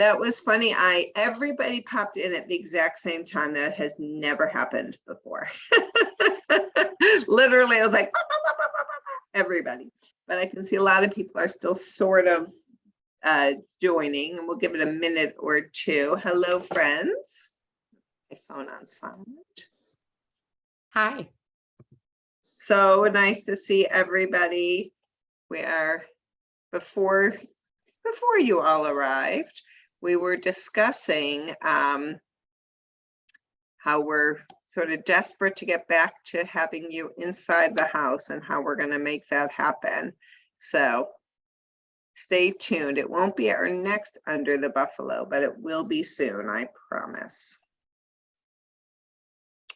That was funny. Everybody popped in at the exact same time. That has never happened before. Literally, I was like, everybody. But I can see a lot of people are still sort of joining, and we'll give it a minute or two. Hello, friends. My phone on silent. Hi. So nice to see everybody. We are before you all arrived. We were discussing how we're sort of desperate to get back to having you inside the house and how we're going to make that happen. So stay tuned. It won't be our next Under the Buffalo, but it will be soon, I promise.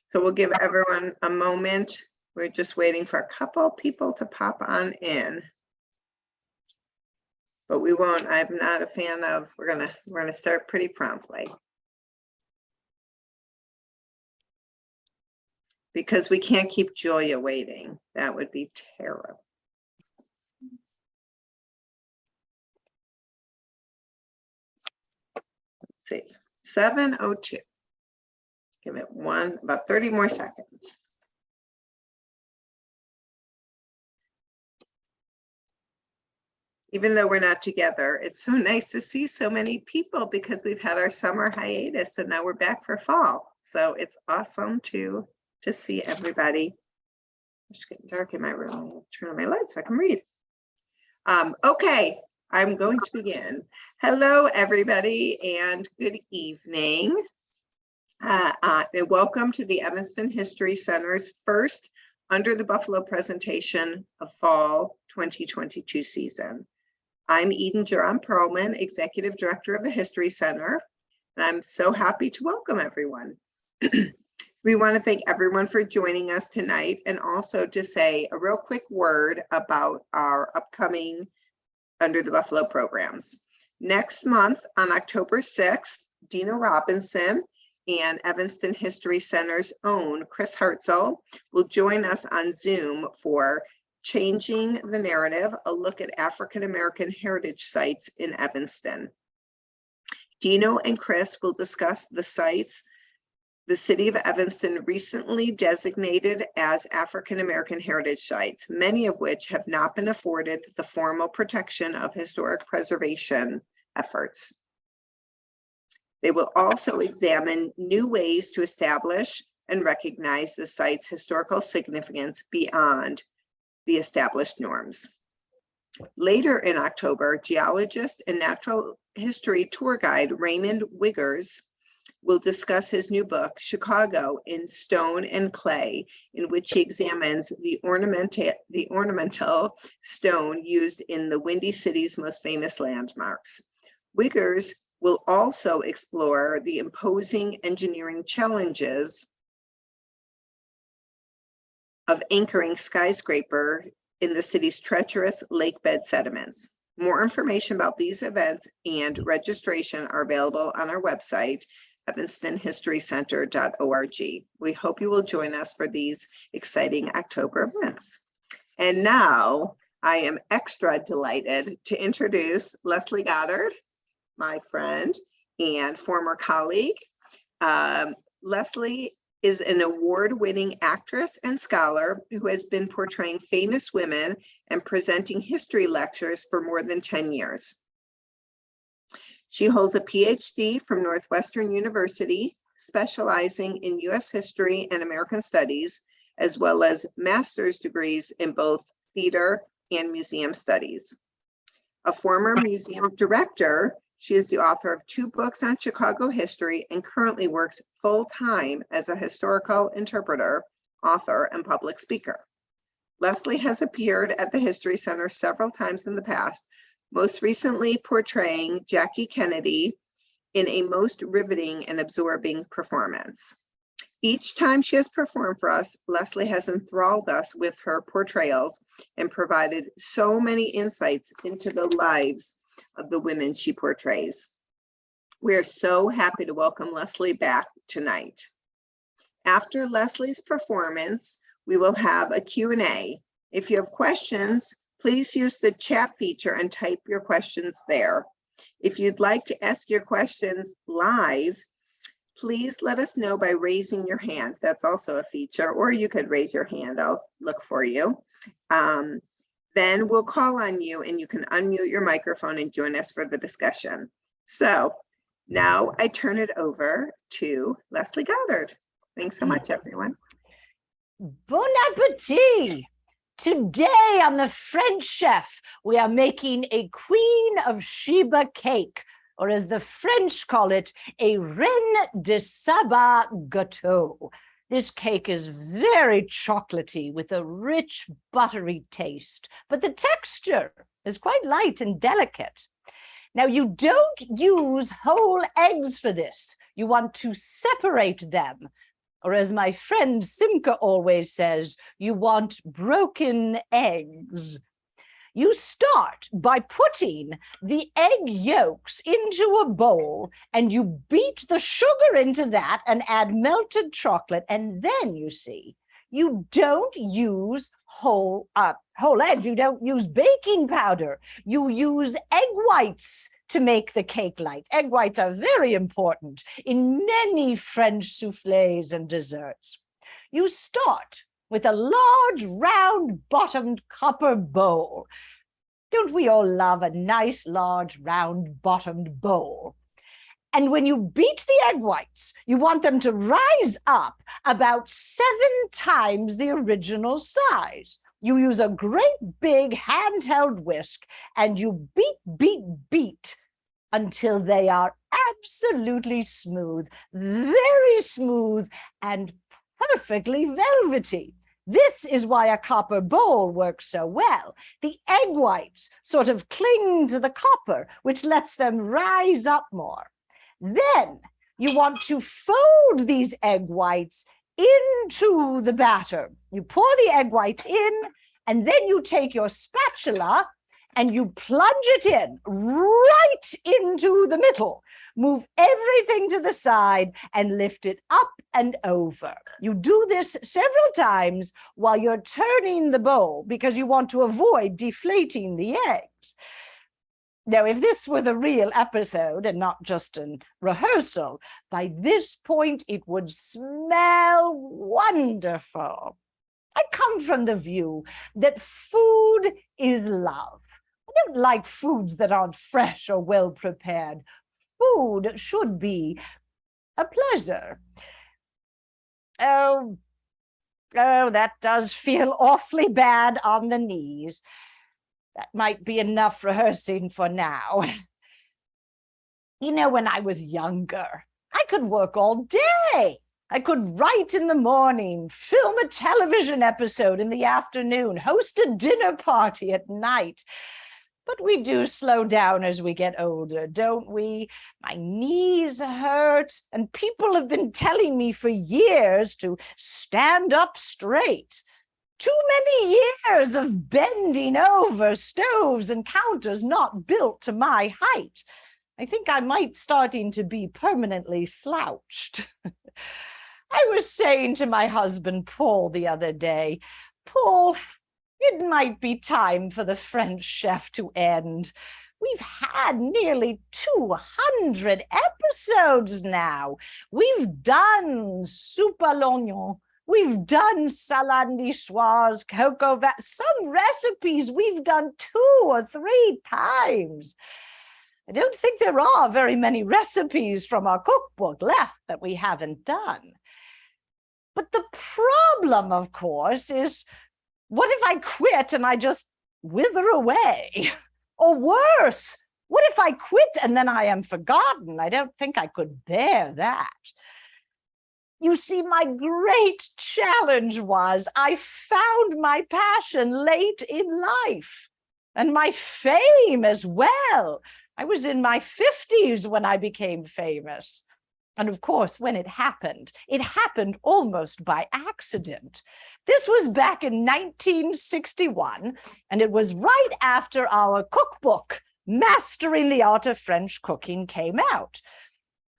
So we'll give everyone a moment. We're just waiting for a couple people to pop on in. But we won't, I'm not a fan of, we're gonna start pretty promptly. Because we can't keep Julia waiting. That would be terrible. Let's see, 7:02. Give it about 30 more seconds. Even though we're not together, it's so nice to see so many people because we've had our summer hiatus and now we're back for fall. So it's awesome to see everybody. It's getting dark in my room. I'll turn on my lights so I can read. Okay, I'm going to begin. Hello, everybody, and good evening. Welcome to the Evanston History Center's first Under the Buffalo presentation of fall 2022 season. I'm Eden Jerome Perlman, Executive Director of the History Center, and I'm so happy to welcome everyone. We want to thank everyone for joining us tonight, and also to say a real quick word about our upcoming Under the Buffalo programs. Next month on October 6th, Dina Robinson and Evanston History Center's own Chris Hartzell will join us on Zoom for Changing the Narrative, a look at African-American heritage sites in Evanston. Dino and Chris will discuss the sites the city of Evanston recently designated as African-American heritage sites, many of which have not been afforded the formal protection of historic preservation efforts. They will also examine new ways to establish and recognize the site's historical significance beyond the established norms. Later in October, geologist and natural history tour guide Raymond Wiggers will discuss his new book, Chicago in Stone and Clay, in which he examines the ornamental stone used in the Windy City's most famous landmarks. Wiggers will also explore the imposing engineering challenges of anchoring skyscraper in the city's treacherous lakebed sediments. More information about these events and registration are available on our website, evanstonhistorycenter.org. We hope you will join us for these exciting October events. And now I am extra delighted to introduce Leslie Goddard, my friend and former colleague. Leslie is an award-winning actress and scholar who has been portraying famous women and presenting history lectures for more than 10 years. She holds a Ph.D. from Northwestern University, specializing in U.S. history and American studies, as well as master's degrees in both theater and museum studies. A former museum director, she is the author of 2 books on Chicago history and currently works full-time as a historical interpreter, author, and public speaker. Leslie has appeared at the History Center several times in the past, most recently portraying Jackie Kennedy in a most riveting and absorbing performance. Each time she has performed for us, Leslie has enthralled us with her portrayals and provided so many insights into the lives of the women she portrays. We are so happy to welcome Leslie back tonight. After Leslie's performance, we will have a Q&A. If you have questions, please use the chat feature and type your questions there. If you'd like to ask your questions live, please let us know by raising your hand. That's also a feature, or you could raise your hand. I'll look for you. Then we'll call on you and you can unmute your microphone and join us for the discussion. So now I turn it over to Leslie Goddard. Thanks so much, everyone. Bon appetit! Today on the French Chef, we are making a Queen of Sheba cake, or as the French call it, a Reine de Saba gâteau. This cake is very chocolatey with a rich, buttery taste, but the texture is quite light and delicate. Now, you don't use whole eggs for this. You want to separate them. Or as my friend Simca always says, you want broken eggs. You start by putting the egg yolks into a bowl and you beat the sugar into that and add melted chocolate. And then you see, you don't use whole eggs. You don't use baking powder. You use egg whites to make the cake light. Egg whites are very important in many French soufflés and desserts. You start with a large, round-bottomed copper bowl. Don't we all love a nice, large, round-bottomed bowl? And when you beat the egg whites, you want them to rise up about 7 times the original size. You use a great big handheld whisk and you beat until they are absolutely smooth, very smooth and perfectly velvety. This is why a copper bowl works so well. The egg whites sort of cling to the copper, which lets them rise up more. Then you want to fold these egg whites into the batter. You pour the egg whites in, and then you take your spatula and you plunge it in right into the middle. Move everything to the side and lift it up and over. You do this several times while you're turning the bowl because you want to avoid deflating the eggs. Now, if this were the real episode and not just a rehearsal, by this point it would smell wonderful. I come from the view that food is love. I don't like foods that aren't fresh or well prepared. Food should be a pleasure. Oh, that does feel awfully bad on the knees. That might be enough rehearsing for now. You know, when I was younger, I could work all day. I could write in the morning, film a television episode in the afternoon, host a dinner party at night. But we do slow down as we get older, don't we? My knees hurt, and people have been telling me for years to stand up straight. Too many years of bending over stoves and counters not built to my height. I think I might starting to be permanently slouched. I was saying to my husband, Paul, the other day, Paul, it might be time for the French Chef to end. We've had nearly 200 episodes now. We've done soupe à l'oignon. We've done salade niçoise, cocoa vat. Some recipes we've done 2 or 3 times. I don't think there are very many recipes from our cookbook left that we haven't done. But the problem, of course, is what if I quit and I just wither away? Or worse, what if I quit and then I am forgotten? I don't think I could bear that. You see, my great challenge was I found my passion late in life and my fame as well. I was in my 50s when I became famous. And of course, when it happened almost by accident. This was back in 1961, and it was right after our cookbook, Mastering the Art of French Cooking, came out.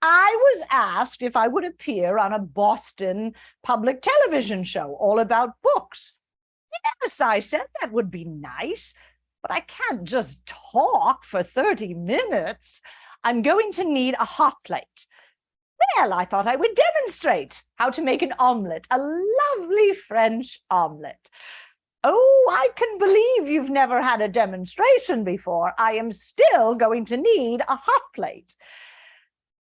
I was asked if I would appear on a Boston public television show all about books. Yes, I said that would be nice. but I can't just talk for 30 minutes. I'm going to need a hot plate. Well, I thought I would demonstrate how to make an omelette, a lovely French omelette. Oh, I can believe you've never had a demonstration before. I am still going to need a hot plate.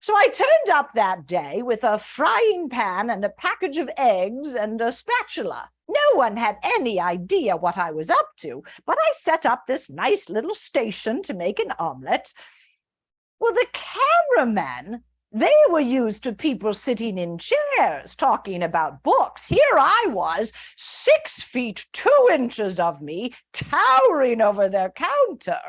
So I turned up that day with a frying pan and a package of eggs and a spatula. No one had any idea what I was up to, but I set up this nice little station to make an omelette. Well, the cameramen, they were used to people sitting in chairs talking about books. Here I was, 6 feet 2 inches of me, towering over their counter.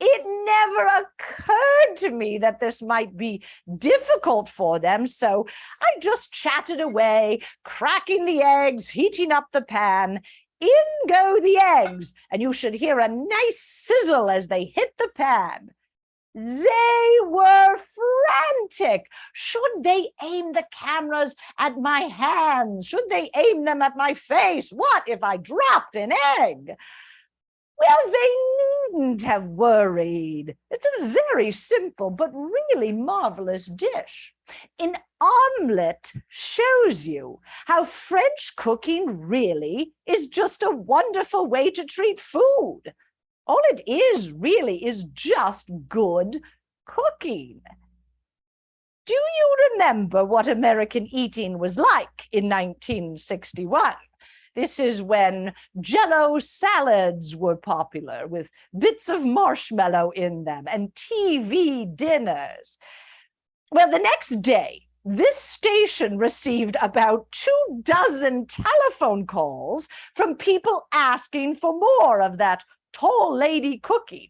It never occurred to me that this might be difficult for them, so I just chatted away, cracking the eggs, heating up the pan. In go the eggs, and you should hear a nice sizzle as they hit the pan. They were frantic. Should they aim the cameras at my hands? Should they aim them at my face? What if I dropped an egg? Well, they needn't have worried. It's a very simple but really marvelous dish. An omelette shows you how French cooking really is just a wonderful way to treat food. All it is really is just good cooking. Do you remember what American eating was like in 1961? This is when Jell-O salads were popular with bits of marshmallow in them and TV dinners. Well, the next day, this station received about 24 telephone calls from people asking for more of that tall lady cooking.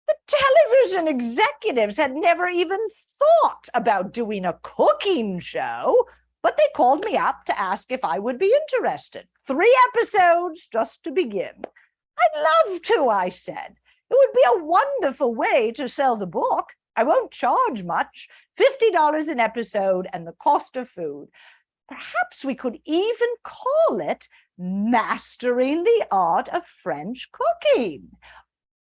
The television executives had never even thought about doing a cooking show, but they called me up to ask if I would be interested. 3 episodes just to begin. I'd love to, I said. It would be a wonderful way to sell the book. I won't charge much, $50 an episode and the cost of food. Perhaps we could even call it Mastering the Art of French Cooking.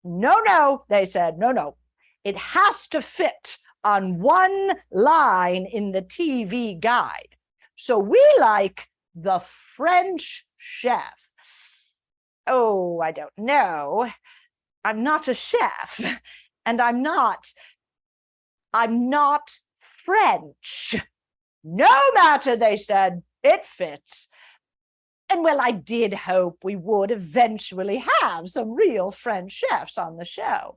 No, they said, no. It has to fit on one line in the TV guide. So we like the French chef. Oh, I don't know. I'm not a chef, and I'm not French. No matter, they said, it fits. And well, I did hope we would eventually have some real French chefs on the show.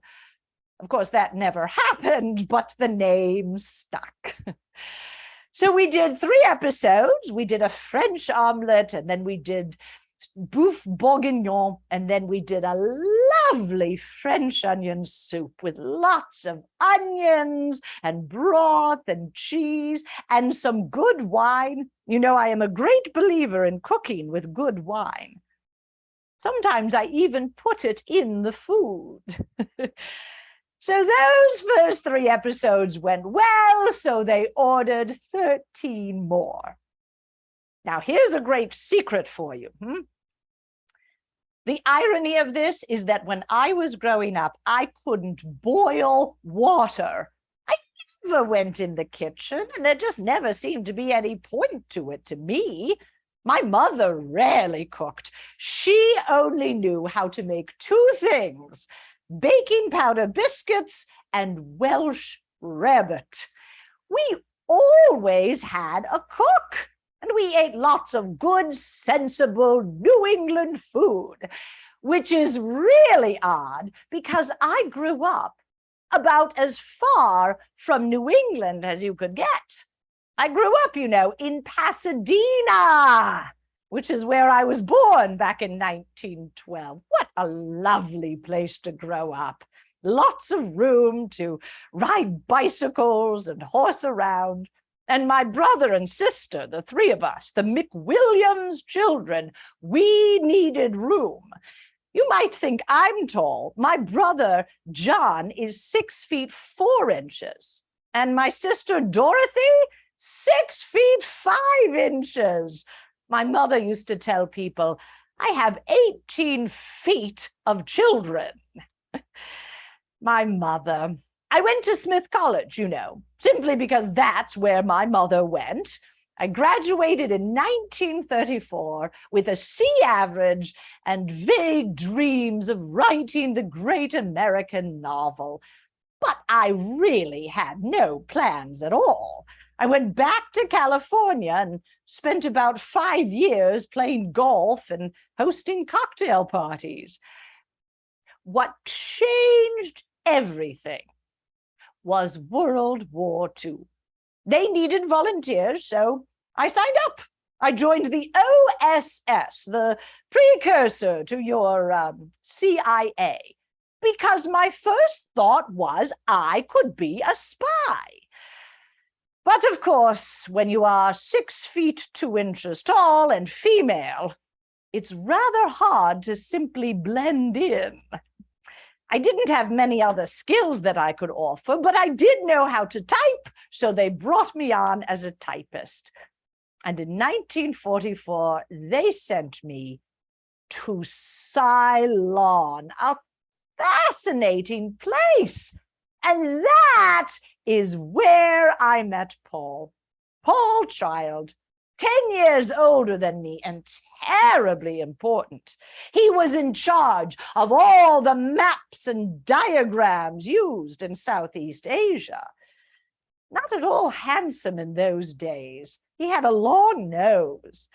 Of course, that never happened, but the name stuck. So we did 3 episodes. We did a French omelette, and then we did boeuf bourguignon, and then we did a lovely French onion soup with lots of onions and broth and cheese and some good wine. You know, I am a great believer in cooking with good wine. Sometimes I even put it in the food. So those first 3 episodes went well, so they ordered 13 more. Now, here's a great secret for you. The irony of this is that when I was growing up, I couldn't boil water. I never went in the kitchen, and there just never seemed to be any point to it to me. My mother rarely cooked. She only knew how to make 2 things: baking powder biscuits and Welsh rarebit. We always had a cook. And we ate lots of good, sensible New England food, which is really odd because I grew up about as far from New England as you could get. I grew up, you know, in Pasadena, which is where I was born back in 1912. What a lovely place to grow up. Lots of room to ride bicycles and horse around. And my brother and sister, the 3 of us, the McWilliams children, we needed room. You might think I'm tall. My brother, John, is 6 feet 4 inches. And my sister, Dorothy, 6 feet 5 inches. My mother used to tell people, I have 18 feet of children. My mother. I went to Smith College, you know, simply because that's where my mother went. I graduated in 1934 with a C average and vague dreams of writing the great American novel. But I really had no plans at all. I went back to California and spent about 5 years playing golf and hosting cocktail parties. What changed everything was World War II. They needed volunteers, so I signed up. I joined the OSS, the precursor to your CIA, because my first thought was I could be a spy. But of course, when you are 6 feet 2 inches tall and female, it's rather hard to simply blend in. I didn't have many other skills that I could offer, but I did know how to type, so they brought me on as a typist. And in 1944, they sent me to Ceylon, a fascinating place. And that is where I met Paul. Paul Child, 10 years older than me and terribly important. He was in charge of all the maps and diagrams used in Southeast Asia. Not at all handsome in those days. He had a long nose,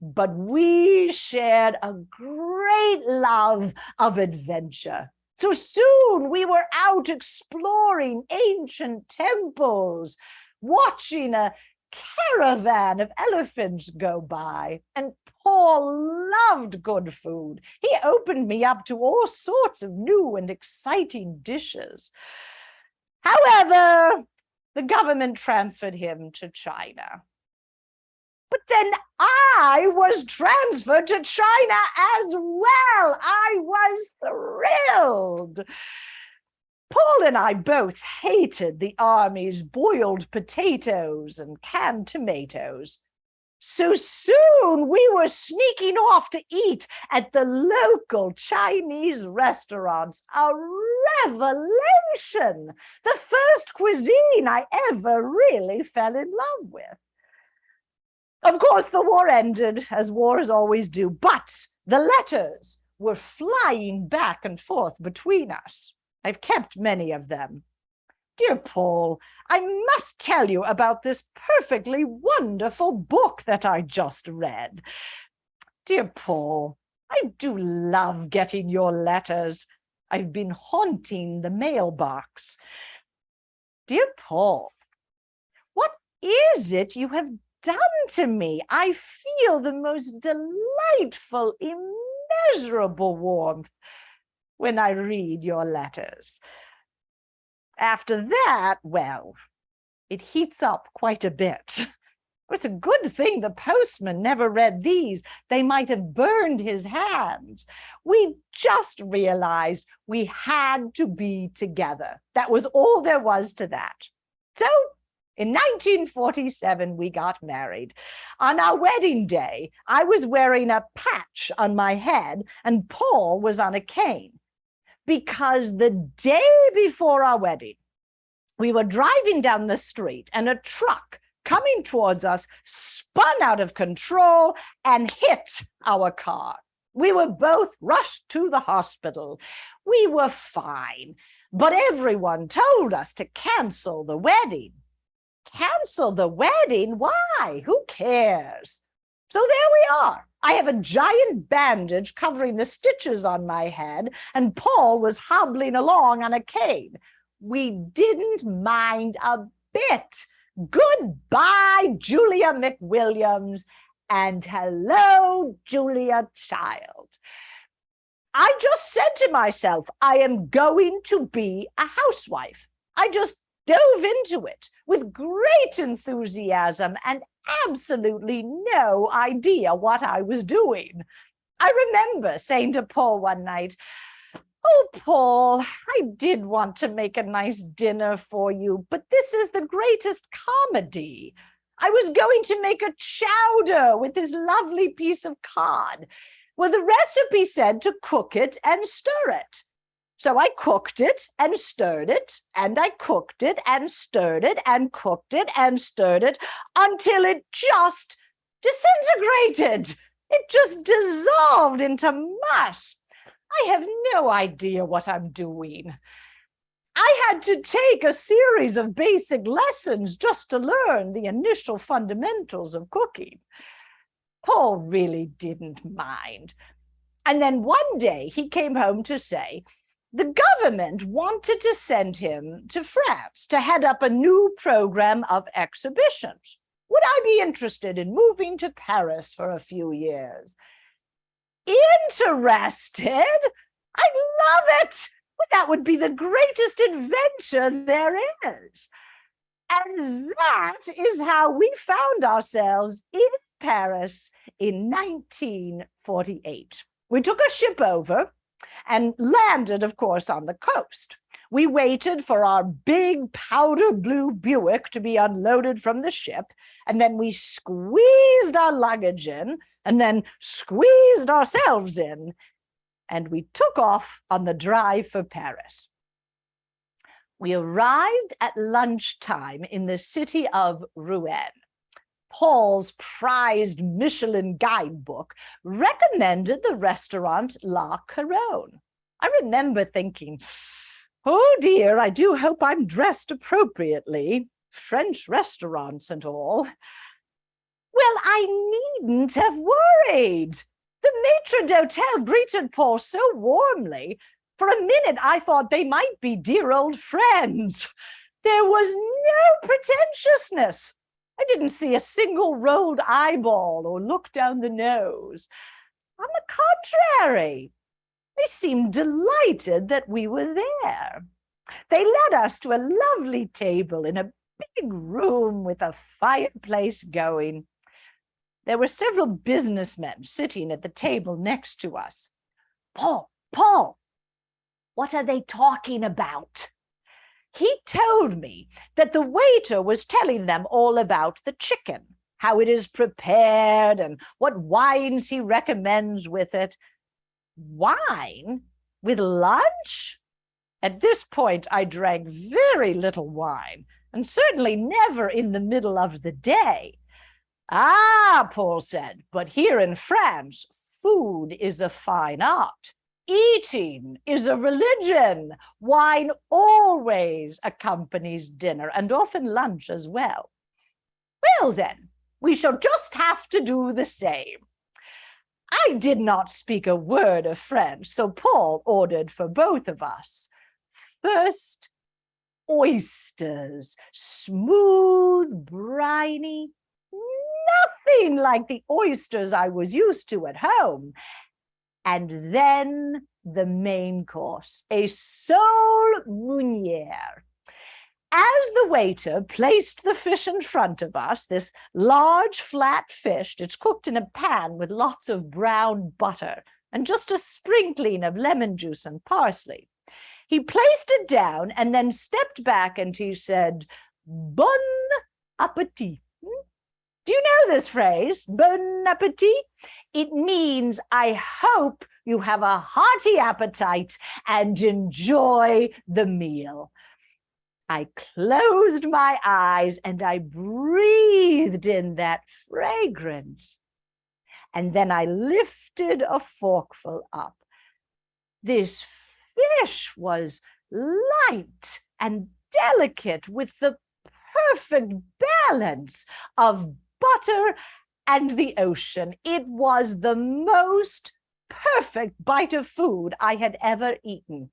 but we shared a great love of adventure. So soon we were out exploring ancient temples, watching a caravan of elephants go by, and Paul loved good food. He opened me up to all sorts of new and exciting dishes. However, the government transferred him to China. But then I was transferred to China as well. I was thrilled. Paul and I both hated the army's boiled potatoes and canned tomatoes. So soon we were sneaking off to eat at the local Chinese restaurants. A revelation! The first cuisine I ever really fell in love with. Of course, the war ended, as wars always do, but the letters were flying back and forth between us. I've kept many of them. Dear Paul, I must tell you about this perfectly wonderful book that I just read. Dear Paul, I do love getting your letters. I've been haunting the mailbox. Dear Paul, what is it you have done to me? I feel the most delightful, immeasurable warmth when I read your letters. After that, well, it heats up quite a bit. It's a good thing the postman never read these. They might have burned his hands. We just realized we had to be together. That was all there was to that. So in 1947, we got married. On our wedding day, I was wearing a patch on my head and Paul was on a cane. Because the day before our wedding, we were driving down the street and a truck coming towards us spun out of control and hit our car. We were both rushed to the hospital. We were fine, but everyone told us to cancel the wedding. Cancel the wedding? Why? Who cares? So there we are. I have a giant bandage covering the stitches on my head, and Paul was hobbling along on a cane. We didn't mind a bit. Goodbye, Julia McWilliams, and hello, Julia Child. I just said to myself, I am going to be a housewife. I just dove into it with great enthusiasm and absolutely no idea what I was doing. I remember saying to Paul one night, "Oh, Paul, I did want to make a nice dinner for you, but this is the greatest comedy. I was going to make a chowder with this lovely piece of cod, Well, the recipe said to cook it and stir it. So I cooked it and stirred it, and I cooked it and stirred it and cooked it and stirred it until it just disintegrated. It just dissolved into mush. I have no idea what I'm doing. I had to take a series of basic lessons just to learn the initial fundamentals of cooking. Paul really didn't mind. And then one day he came home to say the government wanted to send him to France to head up a new program of exhibitions. Would I be interested in moving to Paris for a few years? Interested? I love it. Well, that would be the greatest adventure there is. And that is how we found ourselves in Paris in 1948. We took a ship over and landed, of course, on the coast. We waited for our big powder blue Buick to be unloaded from the ship, and then we squeezed our luggage in, and then squeezed ourselves in, and we took off on the drive for Paris. We arrived at lunchtime in the city of Rouen. Paul's prized Michelin guidebook recommended the restaurant La Couronne. I remember thinking, oh dear, I do hope I'm dressed appropriately. French restaurants and all. Well, I needn't have worried. The maitre d'hotel greeted Paul so warmly. For a minute, I thought they might be dear old friends. There was no pretentiousness. I didn't see a single rolled eyeball or look down the nose. On the contrary, they seemed delighted that we were there. They led us to a lovely table in a big room with a fireplace going. There were several businessmen sitting at the table next to us. Paul, what are they talking about? He told me that the waiter was telling them all about the chicken, how it is prepared and what wines he recommends with it. Wine? With lunch? At this point, I drank very little wine, and certainly never in the middle of the day. Ah, Paul said, but here in France, food is a fine art. Eating is a religion. Wine always accompanies dinner and often lunch as well. Well, then, we shall just have to do the same. I did not speak a word of French, so Paul ordered for both of us. First, oysters, smooth, briny, nothing like the oysters I was used to at home. And then the main course, a sole meunière. As the waiter placed the fish in front of us, this large flat fish, it's cooked in a pan with lots of brown butter and just a sprinkling of lemon juice and parsley. He placed it down and then stepped back and he said, Bon appetit. Do you know this phrase, bon appetit? It means, I hope you have a hearty appetite and enjoy the meal. I closed my eyes and I breathed in that fragrance. And then I lifted a forkful up. This fish was light and delicate with the perfect balance of butter and the ocean. It was the most perfect bite of food I had ever eaten.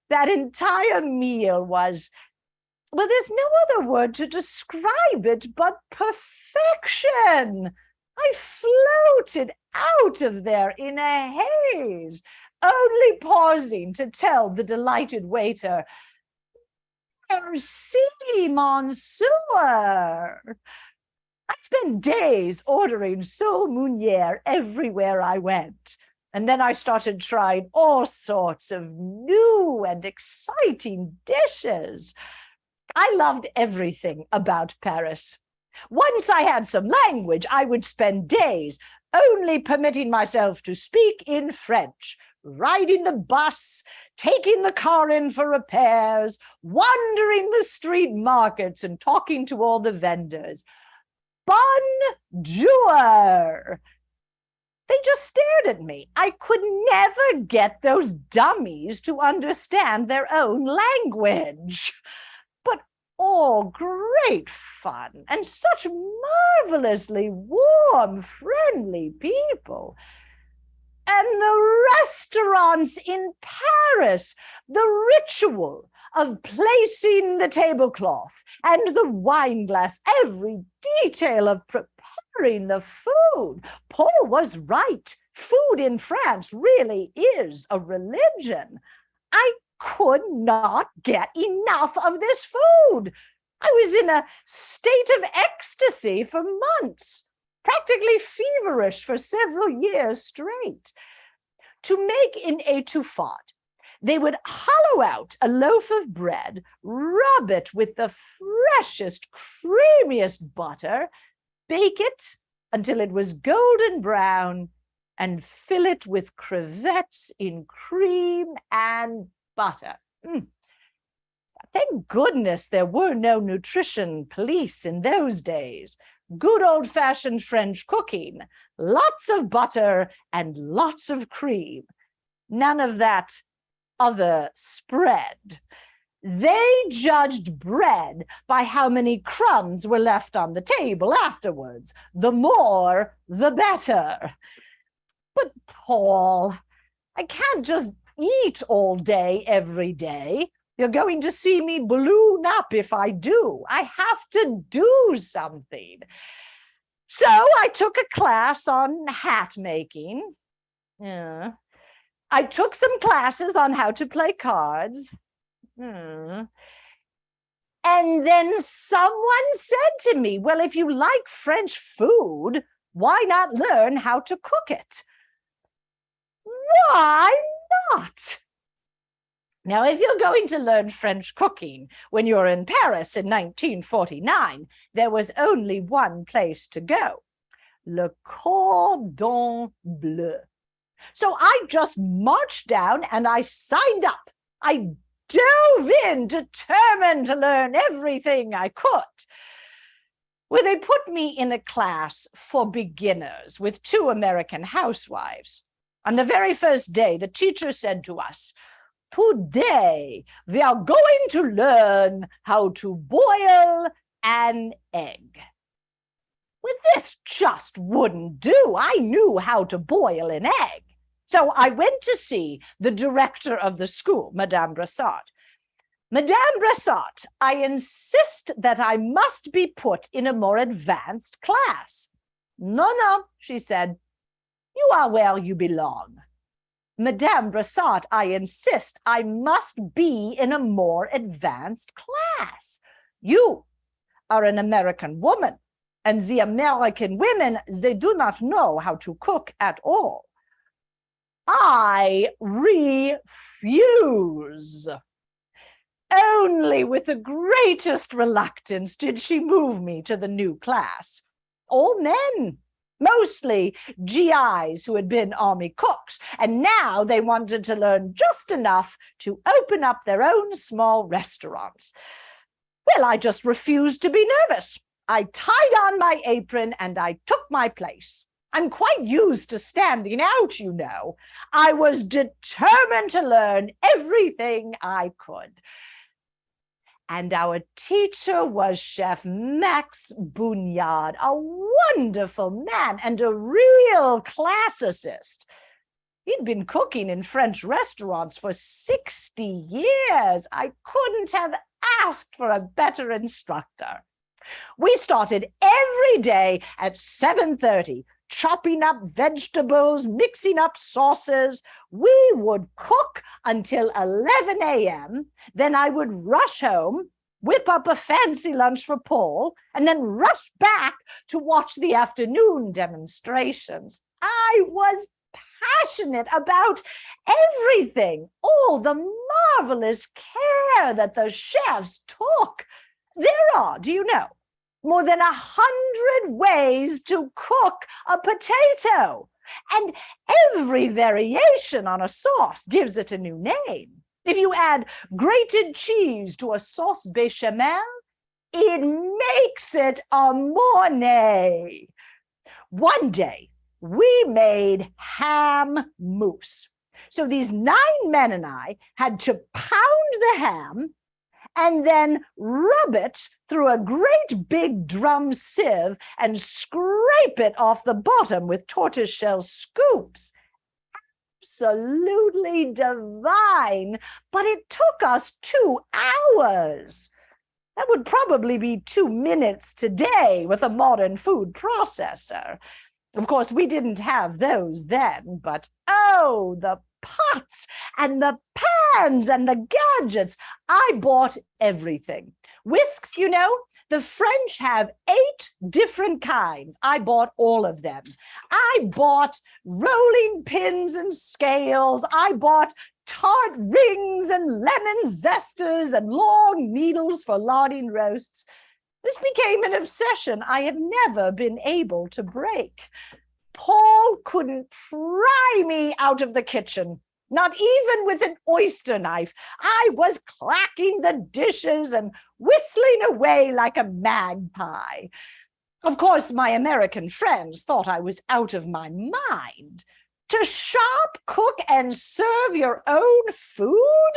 That entire meal was, well, there's no other word to describe it but perfection. I floated out of there in a haze, only pausing to tell the delighted waiter, Merci, monsieur. I spent days ordering sole meunière everywhere I went. And then I started trying all sorts of new and exciting dishes. I loved everything about Paris. Once I had some language, I would spend days only permitting myself to speak in French, riding the bus, taking the car in for repairs, wandering the street markets and talking to all the vendors. Bonjour! They just stared at me. I could never get those dummies to understand their own language. But all great fun and such marvelously warm, friendly people. And the restaurants in Paris, the ritual of placing the tablecloth and the wine glass, every detail of preparing the food. Paul was right. Food in France really is a religion. I could not get enough of this food. I was in a state of ecstasy for months, practically feverish for several years straight. To make an étouffade, they would hollow out a loaf of bread, rub it with the freshest, creamiest butter, bake it until it was golden brown, and fill it with crevettes in cream and butter. Thank goodness there were no nutrition police in those days. Good old-fashioned French cooking, lots of butter and lots of cream. None of that other spread. They judged bread by how many crumbs were left on the table afterwards. The more, the better. But Paul, I can't just eat all day, every day. You're going to see me balloon up if I do. I have to do something. So I took a class on hat making. I took some classes on how to play cards. And then someone said to me, well, if you like French food, why not learn how to cook it? Why not? Now, if you're going to learn French cooking when you're in Paris in 1949, there was only one place to go, Le Cordon Bleu. So I just marched down and I signed up. I dove in, determined to learn everything I could. Well, they put me in a class for beginners with 2 American housewives. On the very first day, the teacher said to us, today, we are going to learn how to boil an egg. Well, this just wouldn't do. I knew how to boil an egg. So I went to see the director of the school, Madame Brassard. Madame Brassard, I insist that I must be put in a more advanced class. No, she said, you are where you belong. Madame Brassard, I insist I must be in a more advanced class. You are an American woman, and the American women, they do not know how to cook at all. I refuse. Only with the greatest reluctance did she move me to the new class. All men, mostly GIs who had been army cooks, and now they wanted to learn just enough to open up their own small restaurants. Well, I just refused to be nervous. I tied on my apron and I took my place. I'm quite used to standing out, you know. I was determined to learn everything I could. And our teacher was Chef Max Bugnard, a wonderful man and a real classicist. He'd been cooking in French restaurants for 60 years. I couldn't have asked for a better instructor. We started every day at 7:30, chopping up vegetables, mixing up sauces. We would cook until 11 a.m. Then I would rush home, whip up a fancy lunch for Paul, and then rush back to watch the afternoon demonstrations. I was passionate about everything, all the marvelous care that the chefs took. There are, do you know, more than 100 ways to cook a potato. And every variation on a sauce gives it a new name. If you add grated cheese to a sauce bechamel, it makes it a Mornay. One day, we made ham mousse. So these 9 men and I had to pound the ham and then rub it through a great big drum sieve and scrape it off the bottom with tortoiseshell scoops. Absolutely divine, but it took us 2 hours. That would probably be 2 minutes today with a modern food processor. Of course, we didn't have those then, but oh, the pots and the pans and the gadgets. I bought everything. Whisks, you know, the French have 8 different kinds. I bought all of them. I bought rolling pins and scales. I bought tart rings and lemon zesters and long needles for larding roasts. This became an obsession I have never been able to break. Paul couldn't pry me out of the kitchen, not even with an oyster knife. I was clacking the dishes and whistling away like a magpie. Of course, my American friends thought I was out of my mind. To shop, cook, and serve your own food?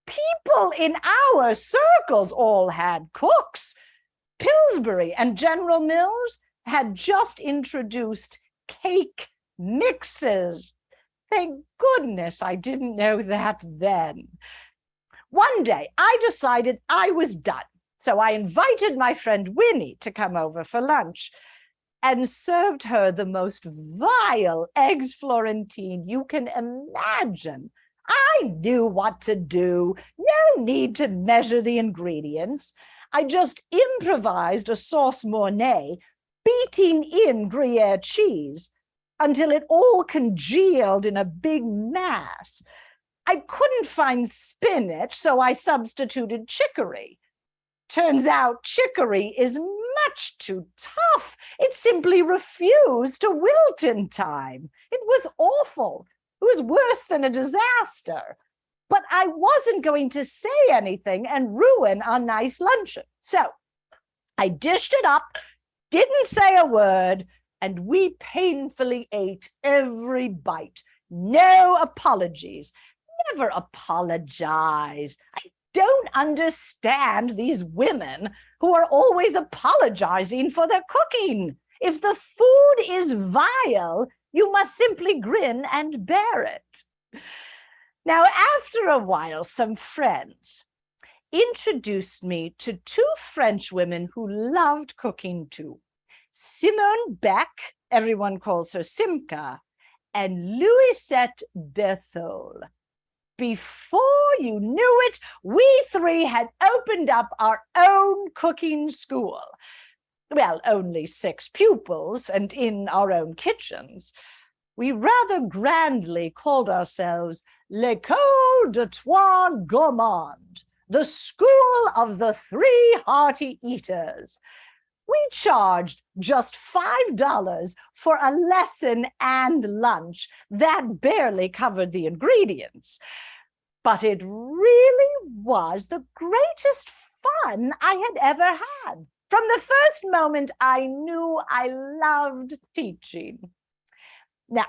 People in our circles all had cooks. Pillsbury and General Mills had just introduced cake mixes. Thank goodness I didn't know that then. One day I decided I was done, so I invited my friend Winnie to come over for lunch and served her the most vile eggs Florentine you can imagine. I knew what to do. No need to measure the ingredients. I just improvised a sauce Mornay, beating in Gruyere cheese until it all congealed in a big mass. I couldn't find spinach, so I substituted chicory. Turns out chicory is much too tough. It simply refused to wilt in time. It was awful. It was worse than a disaster. But I wasn't going to say anything and ruin our nice luncheon. So I dished it up, didn't say a word, and we painfully ate every bite. No apologies. Never apologize. I don't understand these women who are always apologizing for their cooking. If the food is vile, you must simply grin and bear it. Now, after a while, some friends introduced me to 2 French women who loved cooking too. Simone Beck, everyone calls her Simca, and Louisette Berthold. Before you knew it, we 3 had opened up our own cooking school. Well, only 6 pupils and in our own kitchens. We rather grandly called ourselves L'École de Trois Gourmands, the school of the 3 hearty eaters. We charged just $5 for a lesson and lunch that barely covered the ingredients. But it really was the greatest fun I had ever had. From the first moment, I knew I loved teaching. Now,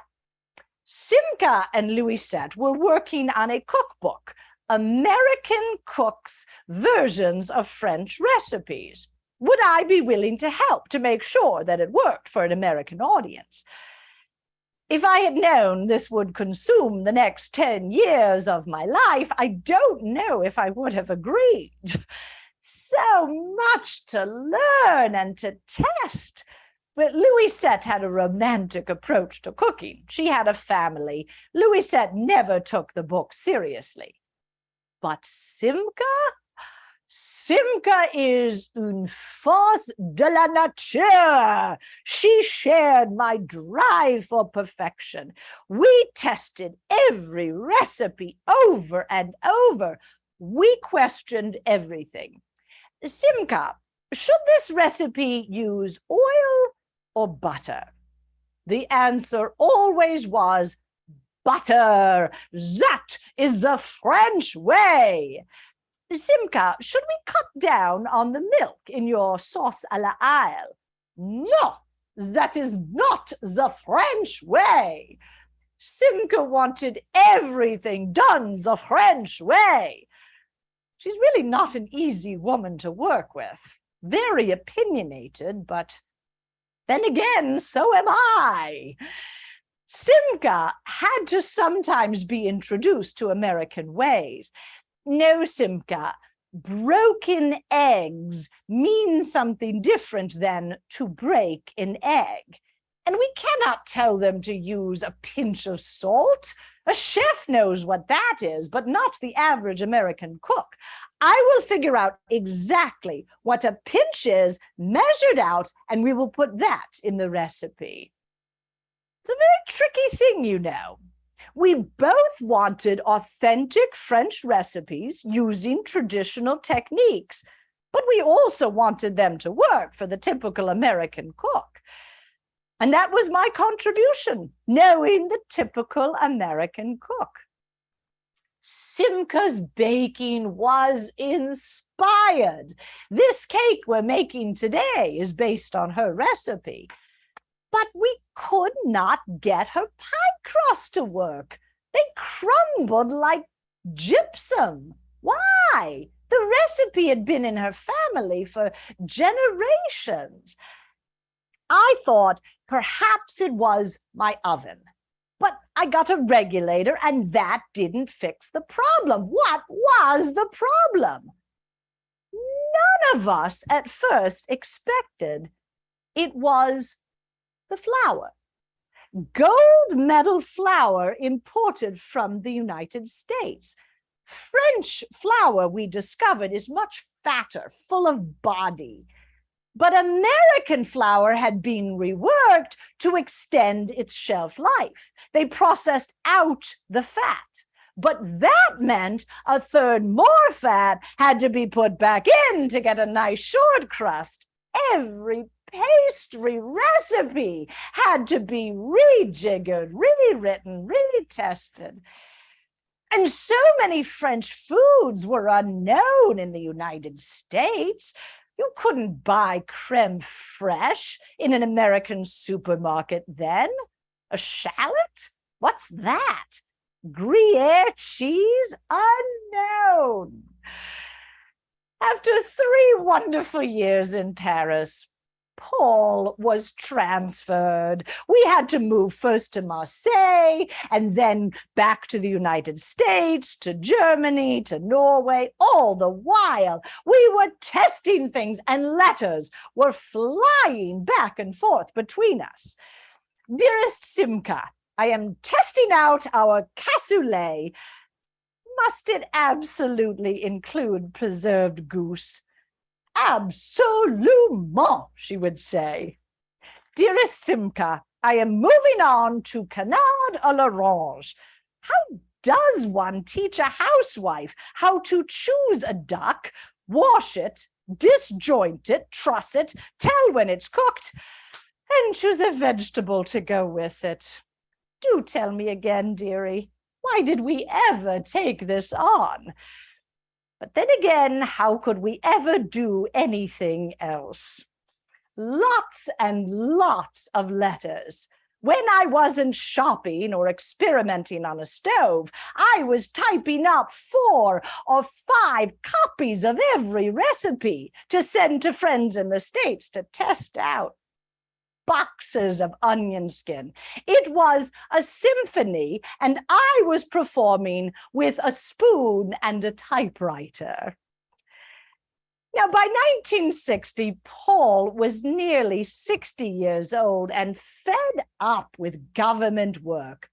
Simca and Louisette were working on a cookbook, American Cooks' Versions of French Recipes. Would I be willing to help to make sure that it worked for an American audience? If I had known this would consume the next 10 years of my life, I don't know if I would have agreed. So much to learn and to test. But Louisette had a romantic approach to cooking. She had a family. Louisette never took the book seriously. But Simca? Simca is une force de la nature. She shared my drive for perfection. We tested every recipe over and over. We questioned everything. Simca Should this recipe use oil or butter? The answer always was butter. That is the French way. Simka, should we cut down on the milk in your sauce à la ail? No, that is not the French way. Simka wanted everything done the French way. She's really not an easy woman to work with. Very opinionated, but then again, so am I. Simka had to sometimes be introduced to American ways. No, Simka, broken eggs mean something different than to break an egg. And we cannot tell them to use a pinch of salt. A chef knows what that is, but not the average American cook. I will figure out exactly what a pinch is, measured out, and we will put that in the recipe. It's a very tricky thing, you know. We both wanted authentic French recipes using traditional techniques, but we also wanted them to work for the typical American cook. And that was my contribution, knowing the typical American cook. Simka's baking was inspired. This cake we're making today is based on her recipe. But we could not get her pie crust to work. They crumbled like gypsum. Why? The recipe had been in her family for generations. I thought perhaps it was my oven, but I got a regulator and that didn't fix the problem. What was the problem? None of us at first expected it was the flour. Gold medal flour imported from the United States. French flour, we discovered, is much fatter, full of body. But American flour had been reworked to extend its shelf life. They processed out the fat. But that meant a third more fat had to be put back in to get a nice short crust. Every pastry recipe had to be rejiggered, rewritten, retested. And so many French foods were unknown in the United States. You couldn't buy creme fraiche in an American supermarket then. A shallot? What's that? Gruyere cheese? Unknown. After 3 wonderful years in Paris, Paul was transferred. We had to move first to Marseille and then back to the United States, to Germany, to Norway. All the while, we were testing things and letters were flying back and forth between us. Dearest Simka, I am testing out our cassoulet. Must it absolutely include preserved goose? Absolument, she would say. Dearest Simka, I am moving on to canard à l'orange. How does one teach a housewife how to choose a duck, wash it, disjoint it, truss it, tell when it's cooked, and choose a vegetable to go with it? Do tell me again, dearie, why did we ever take this on? But then again, how could we ever do anything else? Lots and lots of letters. When I wasn't shopping or experimenting on a stove, I was typing up 4 or 5 copies of every recipe to send to friends in the States to test out. Boxes of onion skin. It was a symphony, and I was performing with a spoon and a typewriter. Now, by 1960, Paul was nearly 60 years old and fed up with government work.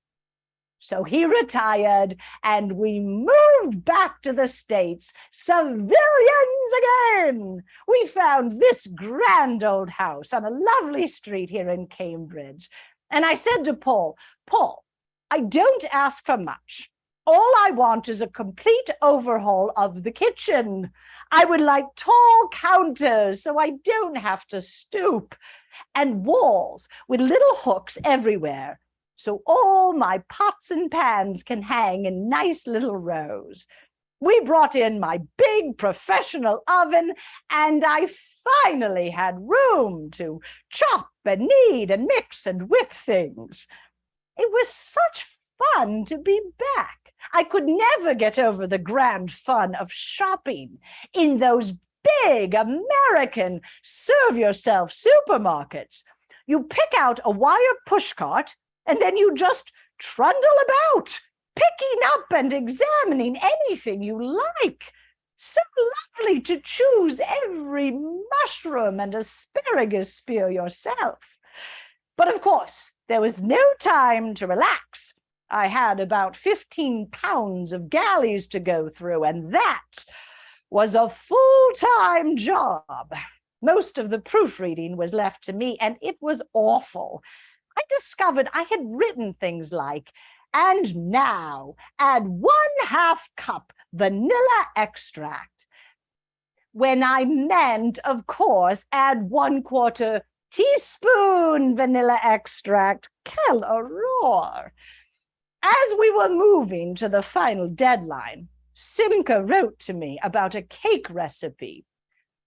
So he retired, and we moved back to the States, civilians again. We found this grand old house on a lovely street here in Cambridge. And I said to Paul, Paul, I don't ask for much. All I want is a complete overhaul of the kitchen. I would like tall counters so I don't have to stoop, and walls with little hooks everywhere, so all my pots and pans can hang in nice little rows. We brought in my big professional oven, and I finally had room to chop and knead and mix and whip things. It was such fun to be back. I could never get over the grand fun of shopping in those big American serve-yourself supermarkets. You pick out a wire pushcart, and then you just trundle about, picking up and examining anything you like. So lovely to choose every mushroom and asparagus spear yourself. But of course, there was no time to relax. I had about 15 pounds of galleys to go through, and that was a full-time job. Most of the proofreading was left to me, and it was awful. I discovered I had written things like, "And now add 1/2 cup vanilla extract," when I meant, of course, add 1/4 teaspoon vanilla extract. Quel horror! As we were moving to the final deadline, Simca wrote to me about a cake recipe.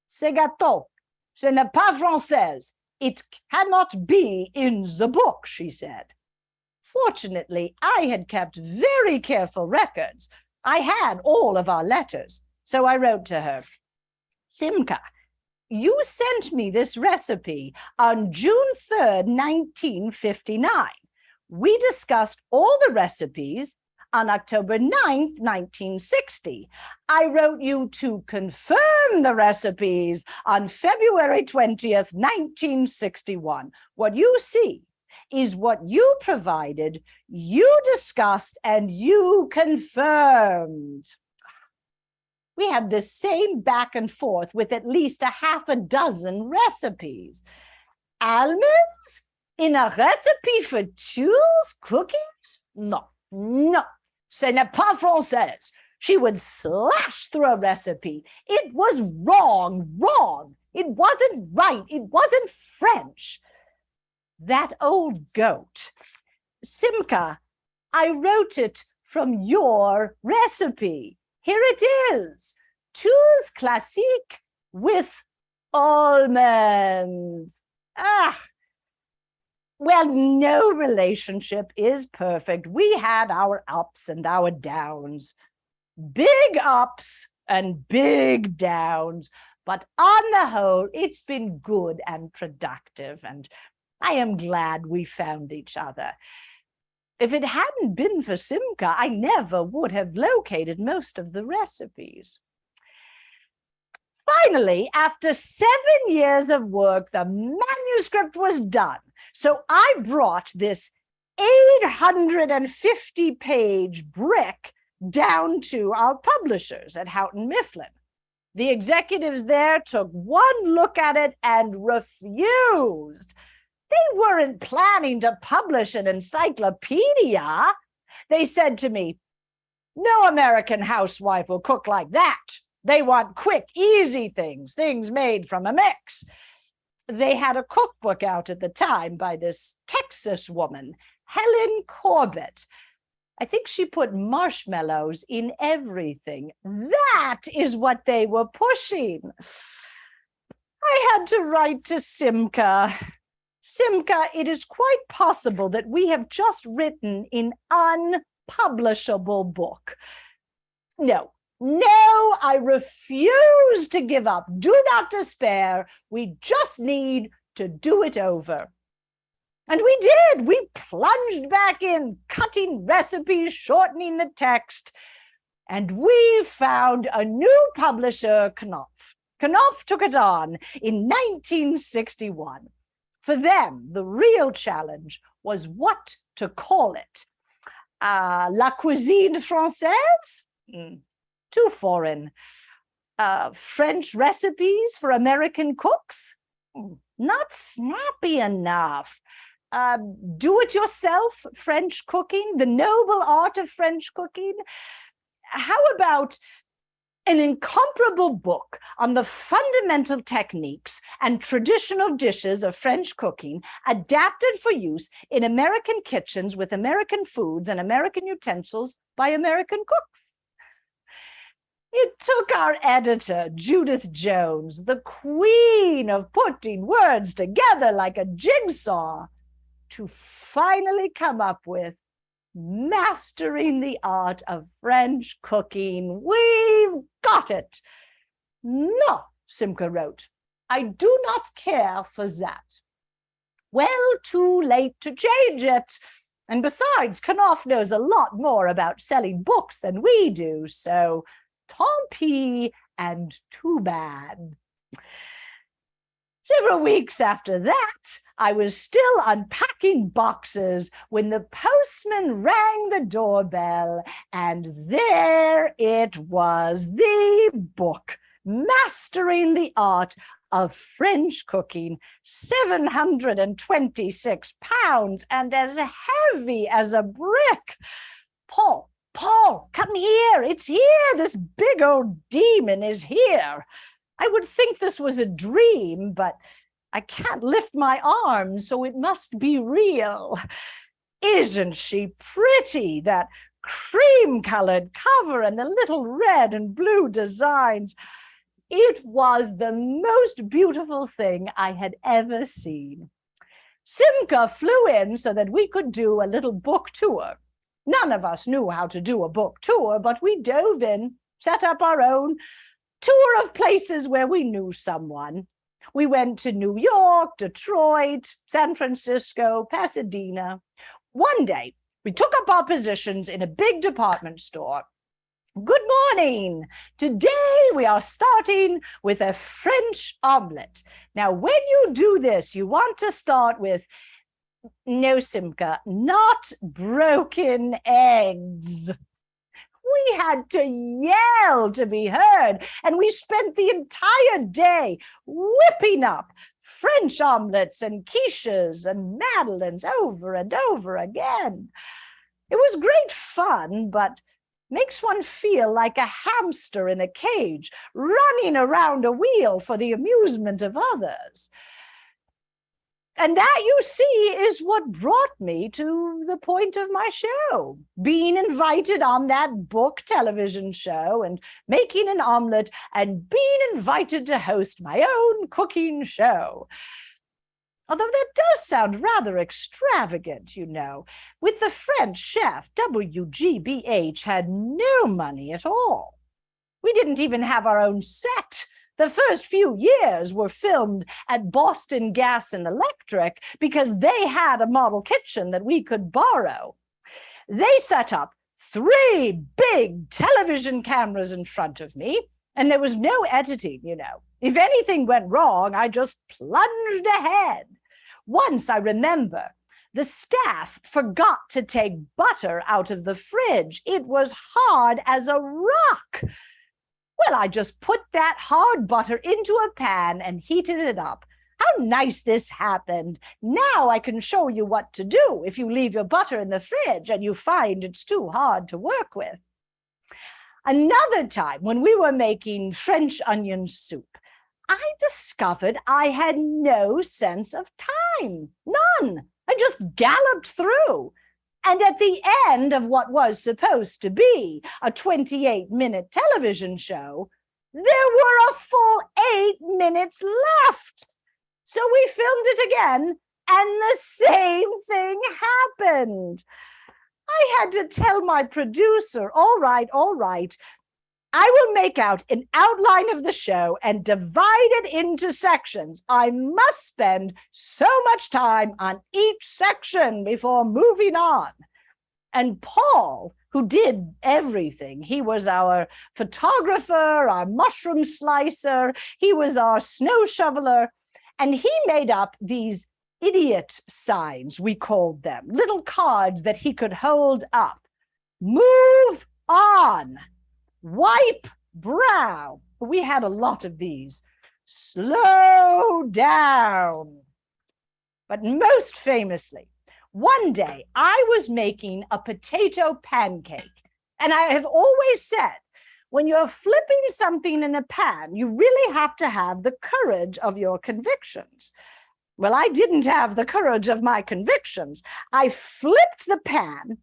"Ce gâteau, ce n'est pas français. It cannot be in the book," she said. Fortunately, I had kept very careful records. I had all of our letters, so I wrote to her, "Simca, you sent me this recipe on June 3rd, 1959. We discussed all the recipes on October 9th, 1960. I wrote you to confirm the recipes on February 20th, 1961. What you see is what you provided, you discussed, and you confirmed." We had the same back and forth with at least 6 recipes. Almonds in a recipe for Jules cookies? No, no, ce n'est pas français. She would slash through a recipe. It was wrong, wrong. It wasn't right. It wasn't French. That old goat. "Simca, I wrote it from your recipe. Here it is. Tous classique with almonds." Well, no relationship is perfect. We had our ups and our downs. Big ups and big downs. But on the whole, it's been good and productive, and I am glad we found each other. If it hadn't been for Simca, I never would have located most of the recipes. Finally, after 7 years of work, the manuscript was done. So I brought this 850-page brick down to our publishers at Houghton Mifflin. The executives there took one look at it and refused. They weren't planning to publish an encyclopedia. They said to me, "No American housewife will cook like that. They want quick, easy things made from a mix." They had a cookbook out at the time by this Texas woman, Helen Corbett. I think she put marshmallows in everything. That is what they were pushing. I had to write to Simca. "Simca, it is quite possible that we have just written an unpublishable book. No, I refuse to give up. Do not despair. We just need to do it over." And we did. We plunged back in, cutting recipes, shortening the text, and we found a new publisher, Knopf. Knopf took it on in 1961. For them, the real challenge was what to call it. La cuisine française? Too foreign. French recipes for American cooks? Not snappy enough. do-it-yourself French cooking, the noble art of French cooking? How about an incomparable book on the fundamental techniques and traditional dishes of French cooking, adapted for use in American kitchens with American foods and American utensils by American cooks? It took our editor, Judith Jones, the queen of putting words together like a jigsaw, to finally come up with Mastering the Art of French Cooking. We've got it. No, Simca wrote, I do not care for that. Well, too late to change it. And besides, Knopf knows a lot more about selling books than we do, so tant pis and too bad. Several weeks after that, I was still unpacking boxes when the postman rang the doorbell, and there it was, the book, Mastering the Art of French Cooking, 726 pounds and as heavy as a brick. Paul, come here, it's here, this big old demon is here. I would think this was a dream, but I can't lift my arms, so it must be real. Isn't she pretty, that cream-colored cover and the little red and blue designs? It was the most beautiful thing I had ever seen. Simca flew in so that we could do a little book tour. None of us knew how to do a book tour, but we dove in, set up our own tour of places where we knew someone. We went to New York, Detroit, San Francisco, Pasadena. One day, we took up our positions in a big department store. Good morning. Today we are starting with a French omelet. Now, when you do this, you want to start with, no, Simca, not broken eggs. We had to yell to be heard, and we spent the entire day whipping up French omelets and quiches and madeleines over and over again. It was great fun, but makes one feel like a hamster in a cage, running around a wheel for the amusement of others. And that, you see, is what brought me to the point of my show, being invited on that book television show and making an omelet and being invited to host my own cooking show. Although that does sound rather extravagant, you know. With the French chef, WGBH had no money at all. We didn't even have our own set. The first few years were filmed at Boston Gas and Electric because they had a model kitchen that we could borrow. They set up 3 big television cameras in front of me, and there was no editing, you know. If anything went wrong, I just plunged ahead. Once, I remember, the staff forgot to take butter out of the fridge. It was hard as a rock. Well, I just put that hard butter into a pan and heated it up. How nice this happened. Now I can show you what to do if you leave your butter in the fridge and you find it's too hard to work with. Another time, when we were making French onion soup, I discovered I had no sense of time. None. I just galloped through. And at the end of what was supposed to be a 28-minute television show, there were a full 8 minutes left. So we filmed it again, and the same thing happened. I had to tell my producer, all right, I will make out an outline of the show and divide it into sections. I must spend so much time on each section before moving on. And Paul, who did everything, he was our photographer, our mushroom slicer, he was our snow shoveler, and he made up these idiot signs, we called them, little cards that he could hold up. Move on. Wipe brow. We had a lot of these. Slow down. But most famously, one day I was making a potato pancake. And I have always said, when you're flipping something in a pan, you really have to have the courage of your convictions. Well, I didn't have the courage of my convictions. I flipped the pan,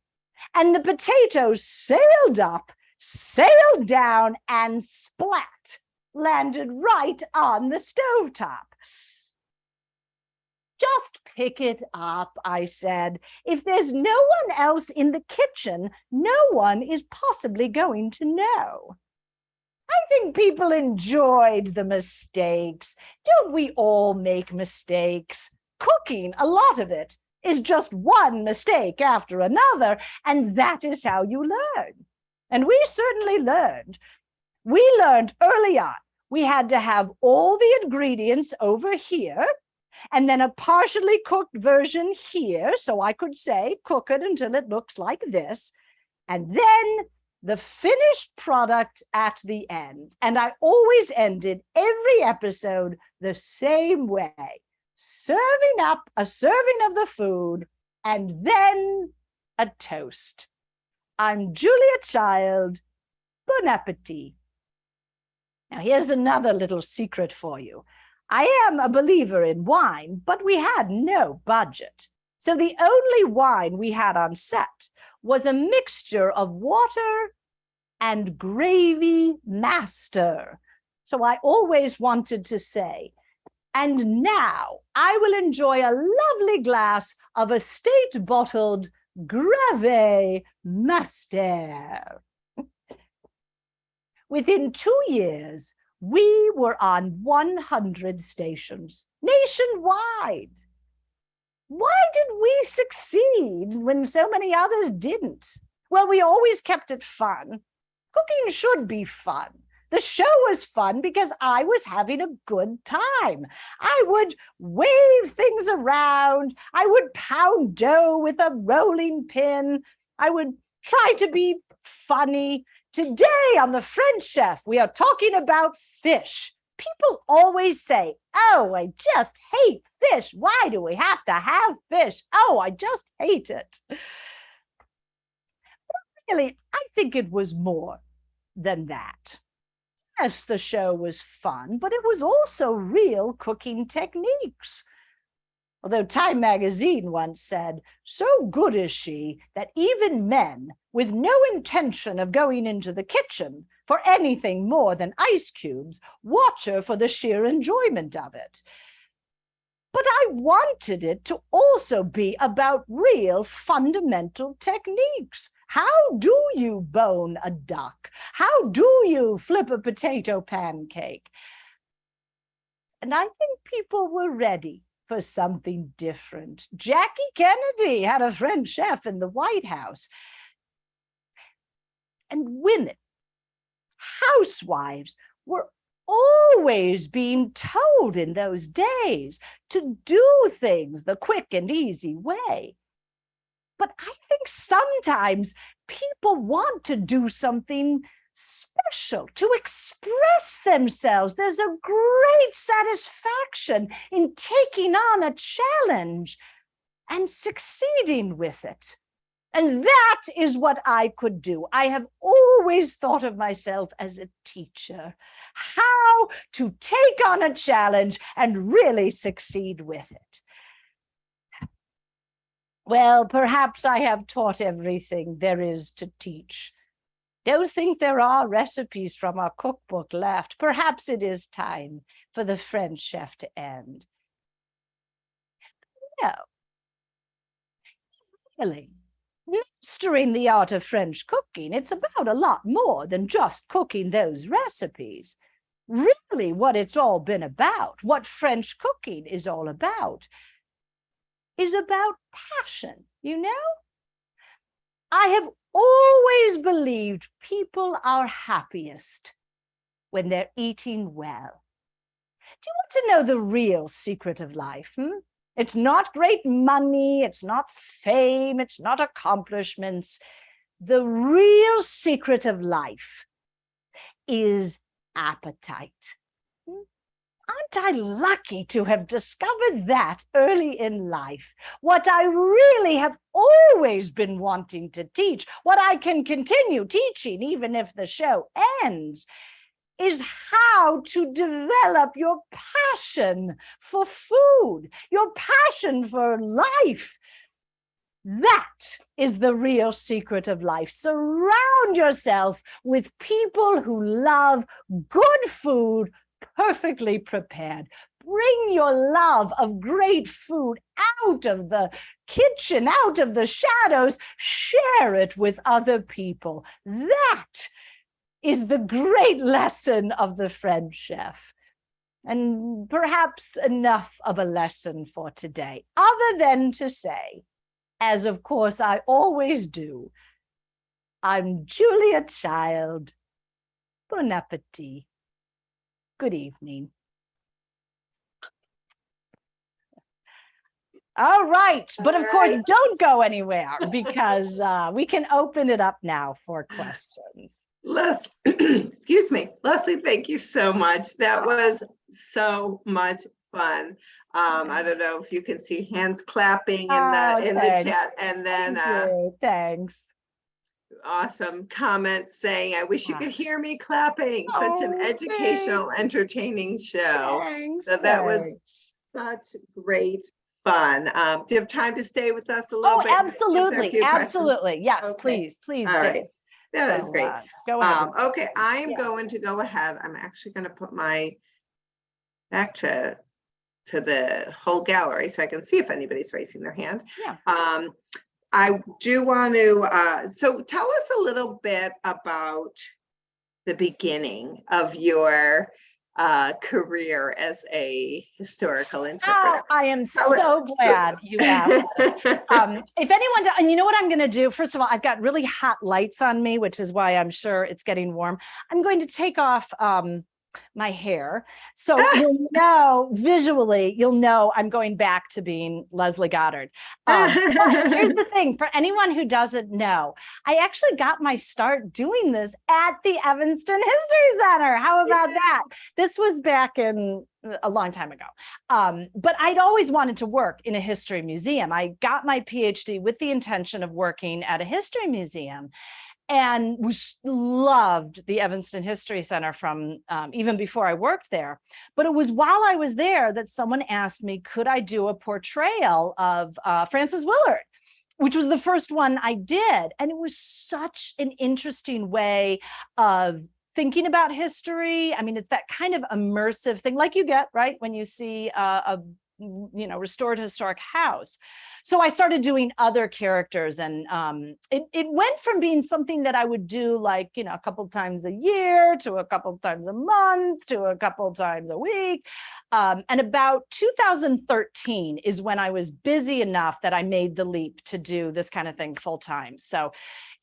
and the potatoes sailed up, sailed down, and splat, landed right on the stovetop. Just pick it up, I said. If there's no one else in the kitchen, no one is possibly going to know. I think people enjoyed the mistakes. Don't we all make mistakes? Cooking, a lot of it, is just one mistake after another, and that is how you learn. And we certainly learned. We learned early on we had to have all the ingredients over here, and then a partially cooked version here, so I could say, cook it until it looks like this, and then the finished product at the end. And I always ended every episode the same way, serving up a serving of the food, and then a toast. I'm Julia Child. Bon appetit. Now, here's another little secret for you. I am a believer in wine, but we had no budget. So the only wine we had on set was a mixture of water and gravy master. So I always wanted to say, and now I will enjoy a lovely glass of estate bottled Gravy Master. Within 2 years, we were on 100 stations nationwide. Why did we succeed when so many others didn't? Well, we always kept it fun. Cooking should be fun. The show was fun because I was having a good time. I would wave things around. I would pound dough with a rolling pin. I would try to be funny. Today on The French Chef, we are talking about fish. People always say, oh, I just hate fish. Why do we have to have fish? Oh, I just hate it. But really, I think it was more than that. Yes, the show was fun, but it was also real cooking techniques. Although Time magazine once said, so good is she that even men with no intention of going into the kitchen for anything more than ice cubes watch her for the sheer enjoyment of it. But I wanted it to also be about real fundamental techniques. How do you bone a duck? How do you flip a potato pancake? And I think people were ready for something different. Jackie Kennedy had a French chef in the White House. And women, housewives, were always being told in those days to do things the quick and easy way. But I think sometimes people want to do something special, to express themselves. There's a great satisfaction in taking on a challenge and succeeding with it. And that is what I could do. I have always thought of myself as a teacher, how to take on a challenge and really succeed with it. Well, perhaps I have taught everything there is to teach. Don't think there are recipes from our cookbook left. Perhaps it is time for the French chef to end. No, really, mastering the art of French cooking, it's about a lot more than just cooking those recipes. Really, what it's all been about, what French cooking is all about, is about passion, you know? I have always believed people are happiest when they're eating well. Do you want to know the real secret of life? It's not great money, it's not fame, it's not accomplishments. The real secret of life is appetite. Aren't I lucky to have discovered that early in life? What I really have always been wanting to teach, what I can continue teaching even if the show ends, is how to develop your passion for food, your passion for life. That is the real secret of life. Surround yourself with people who love good food, perfectly prepared. Bring your love of great food out of the kitchen, out of the shadows. Share it with other people. That is the great lesson of the French chef. And perhaps enough of a lesson for today, other than to say, as of course I always do, I'm Julia Child. Bon appetit. Good evening. All right, but of course, don't go anywhere because we can open it up now for questions. Excuse me, Leslie, thank you so much. That was so much fun. I don't know if you can see hands clapping in the chat, and then thanks. Awesome comments saying, I wish you could hear me clapping. Such an educational, entertaining show. Thanks, So that was such great fun. Do you have time to stay with us a little bit? Absolutely, absolutely. Yes, okay. please All do. Right. That is great. Go ahead. Okay, I am going to go ahead. I'm actually going to put my back to the whole gallery so I can see if anybody's raising their hand. Yeah. I do want to, so tell us a little bit about the beginning of your career as a historical interpreter. Oh, I am so glad you asked. If anyone, and you know what I'm going to do? First of all, I've got really hot lights on me, which is why I'm sure it's getting warm. I'm going to take off my hair. So you'll know visually, you'll know I'm going back to being Leslie Goddard. But here's the thing, for anyone who doesn't know, I actually got my start doing this at the Evanston History Center. How about that? This was back in a long time ago. But I'd always wanted to work in a history museum. I got my PhD with the intention of working at a history museum, and loved the Evanston History Center from even before I worked there. But it was while I was there that someone asked me, could I do a portrayal of Frances Willard, which was the first one I did. And it was such an interesting way of thinking about history. I mean, it's that kind of immersive thing like you get, right, when you see a restored historic house. So I started doing other characters, and it went from being something that I would do like, a couple times a year to a couple times a month to a couple times a week. And about 2013 is when I was busy enough that I made the leap to do this kind of thing full time. So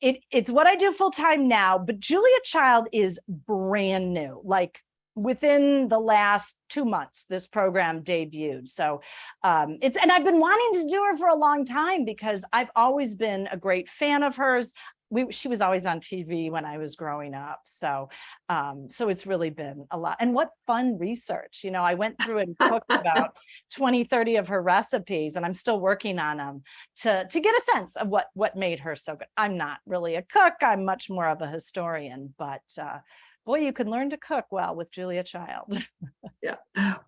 it's what I do full time now, but Julia Child is brand new. Like, within the last 2 months, this program debuted. So and I've been wanting to do her for a long time because I've always been a great fan of hers. She was always on TV when I was growing up. So it's really been a lot. And what fun research. I went through and cooked about 20, 30 of her recipes, and I'm still working on them to get a sense of what made her so good. I'm not really a cook. I'm much more of a historian, but boy, you can learn to cook well with Julia Child. Yeah.